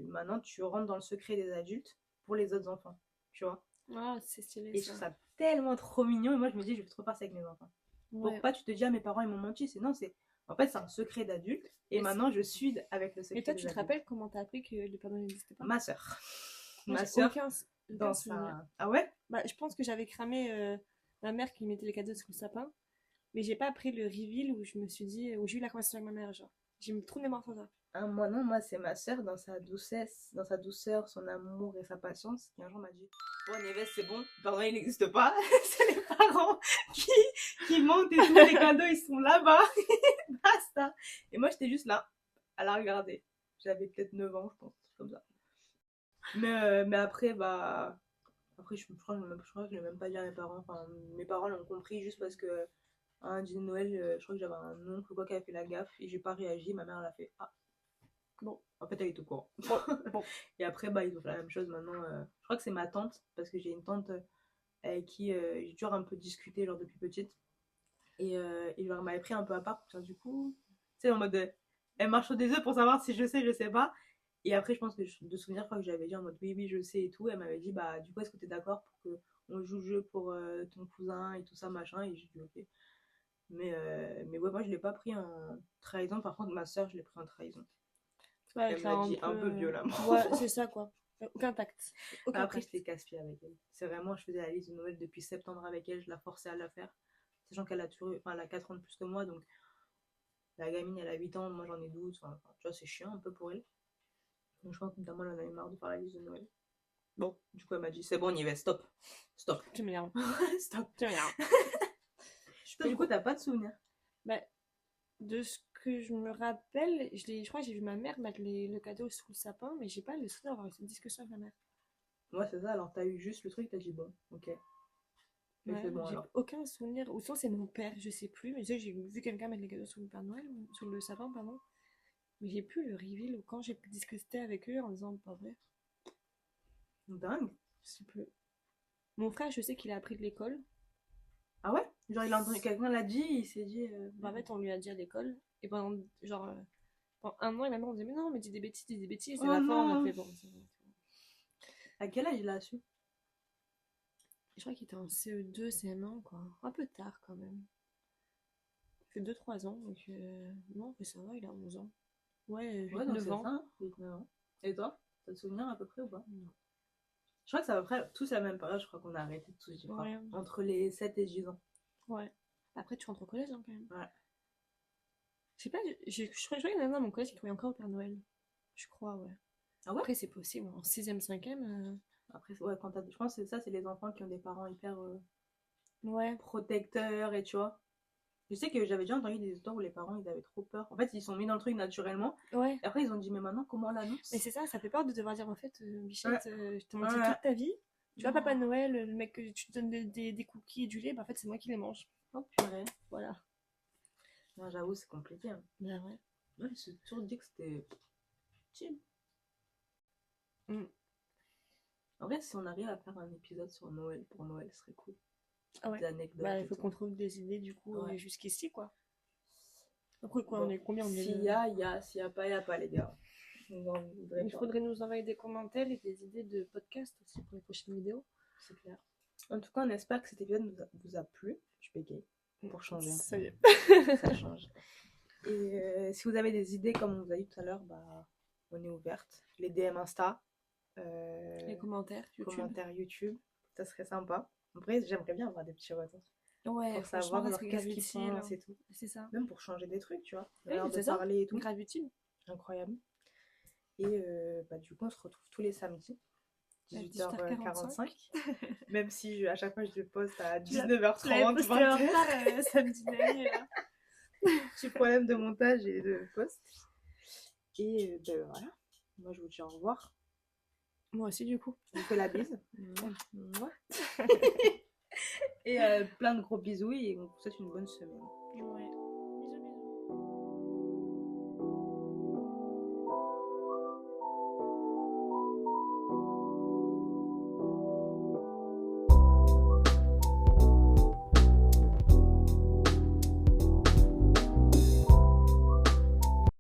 maintenant, tu rentres dans le secret des adultes pour les autres enfants, tu vois. Ah, c'est stylé Et je ça. trouve ça tellement trop mignon. Et moi, je me dis, je vais trop faire ça avec mes enfants. Pour Ouais. pas tu te dis, ah, mes parents, ils m'ont menti. C'est non, c'est. En fait, c'est un secret d'adulte. Et Mais, maintenant, je suis avec le mais secret toi, des tu te adultes. rappelles comment t'as appris que le Père Noël n'existait pas? Ma soeur. Moi, Ma j'ai soeur, aucun dans souvenir. sa. Ah ouais. Bah, je pense que j'avais cramé ma mère qui mettait les cadeaux sous le sapin, mais j'ai pas appris le reveal où je me suis dit, où j'ai eu la conversation avec ma mère, genre. J'ai mis trop de mémoire sur ça. Ah, moi, non, moi, c'est ma soeur dans sa douceur, son amour et sa patience, qui un jour m'a dit bon, Neves, c'est bon, le Père Noël, il n'existe pas. C'est les parents qui, qui mentent et tout. Les cadeaux, ils sont là-bas. Basta. Et moi, j'étais juste là, à la regarder. J'avais peut-être 9 ans, je pense, comme ça. Mais après, bah. Après, je crois que je l'ai même pas dit à mes parents. Enfin, mes parents l'ont compris juste parce que un dîner de Noël, je crois que j'avais un oncle ou quoi qui avait fait la gaffe et j'ai pas réagi. Ma mère elle a fait ah, Bon, en fait, elle est au courant. bon, bon. Et après, bah, ils ont fait la même chose maintenant. Je crois que c'est ma tante parce que j'ai une tante avec qui j'ai toujours un peu discuté genre depuis petite. Et genre, elle m'avait pris un peu à part pour ça, du coup, tu sais, en mode elle marche sur des œufs pour savoir si je sais pas. Et après, je pense que de souvenir, je crois que j'avais dit en mode oui, oui, je sais et tout. Elle m'avait dit, bah, du coup, est-ce que t'es d'accord pour que on joue le jeu pour ton cousin et tout ça, machin. Et j'ai dit, ok. Mais ouais, moi, je l'ai pas pris en trahison. Par contre, ma soeur, je l'ai pris en trahison. Ouais, Elle avec me là l'a un dit peu. un peu violemment. Ouais, c'est ça quoi. Aucun tact. Aucun Après, tact. j'étais casse-pied avec elle. C'est vraiment, je faisais la liste de Noël depuis septembre avec elle. Je la forçais à la faire. Sachant qu'elle a toujours, enfin, elle a 4 ans de plus que moi. Donc, la gamine, elle a 8 ans. Moi, j'en ai 12. Enfin, tu vois, c'est chiant un peu pour elle. Donc, je pense que notamment, elle en avait marre de faire la liste de Noël. Bon, du coup, elle m'a dit, c'est bon, on y va, stop. Stop. Tu m'énerves. Stop. Tu m'énerves. Toi, du coup, t'as pas de souvenir. Bah, de ce que je me rappelle, je crois que j'ai vu ma mère mettre le cadeau sous le sapin, mais j'ai pas le souvenir d'avoir eu cette discussion avec ma mère. Ouais, c'est ça. Alors, t'as eu juste le truc, t'as dit, bon, ok. Et Ouais, c'est bon j'ai alors. aucun souvenir. Ou sinon c'est mon père, je sais plus. Mais tu sais, j'ai vu quelqu'un mettre les cadeaux sous le Père Noël, sous le sapin, pardon. Mais j'ai plus le reveal ou quand j'ai discuté avec eux en disant pas vrai. Dingue. Je sais plus. Mon frère, je sais qu'il a appris de l'école. Ah ouais? Genre, il a entendu quelqu'un l'a dit, il s'est dit. Bah, en fait, on lui a dit à l'école. Et pendant genre pendant un an, et maintenant on dit mais non, mais dis des bêtises, dis des bêtises. Et à Oh la fin, on a non! fait bon. À quel âge il a su? Je crois qu'il était en CE2, CM1, quoi. Un peu tard quand même. Il fait 2-3 ans, donc non, mais ça va, il a 11 ans. Ouais, Ouais, donc 8-9 c'est ans. ça, hein, 8-9 ans. Et toi? T'as te souvenir à peu près ou pas? Non. Je crois que c'est à peu près tous la même période, je crois qu'on a arrêté de tous, je crois. Ouais, Entre les 7 et 10 ans. ouais. Après, tu rentres au collège, hein, quand même. Ouais. Je sais pas, je crois qu'il y en a dans mon collège qui croyait encore au Père Noël. Je crois, ouais. Ah ouais? Après, c'est possible. En 6ème, 5ème. Après, ouais, quand je pense que c'est ça, c'est les enfants qui ont des parents hyper Ouais. protecteurs et tu vois. Je sais que j'avais déjà entendu des histoires où les parents ils avaient trop peur. En fait, ils sont mis dans le truc naturellement. Ouais. Et après, ils ont dit, mais maintenant, comment on Mais l'annonce? c'est ça fait peur de devoir dire en fait, Ouais. Bichette, je t'ai menti Ouais. toute ta vie. Tu vois, Non. Papa Noël, le mec que tu te donnes des cookies et du lait, bah en fait, c'est moi qui les mange. Oh purée. Voilà. Non, j'avoue, c'est compliqué. Hein. Ben ouais. Ouais, j'ai toujours dit que c'était chill. En vrai, si on arrive à faire un épisode sur Noël, pour Noël, ce serait cool. Ah ouais. Des anecdotes. Bah, il et faut tout. qu'on trouve des idées du coup Ouais. jusqu'ici quoi. Après quoi, Bon, on est combien? S'il y a, il y a. S'il n'y a pas, il n'y a pas, les gars. Il faudrait nous envoyer des commentaires et des idées de podcast aussi pour les prochaines vidéos. C'est clair. En tout cas, on espère que cet épisode vous a plu. Je bégaye pour changer. Ça y est. Ça change. Et si vous avez des idées, comme on vous a dit tout à l'heure, bah, on est ouverte. Les DM Insta. Les commentaires YouTube. Ça serait sympa. Après, j'aimerais bien avoir des petits retours. Ouais, pour savoir franchement, qu'est-ce qu'ils utile, pensent et tout. C'est ça. Même pour changer des trucs, tu vois. Oui, Leur c'est de ça. parler et tout. Grave utile. Incroyable. Et bah, du coup, on se retrouve tous les samedis. 18h45. Même si à chaque fois je le poste à 19h30, 20h. Samedi dernier là. Petit problème de montage et de post. Et ben voilà. Moi je vous dis au revoir. Moi aussi du coup. Je vous fais la bise. Et plein de gros bisous et on vous souhaite une bonne semaine. Ouais.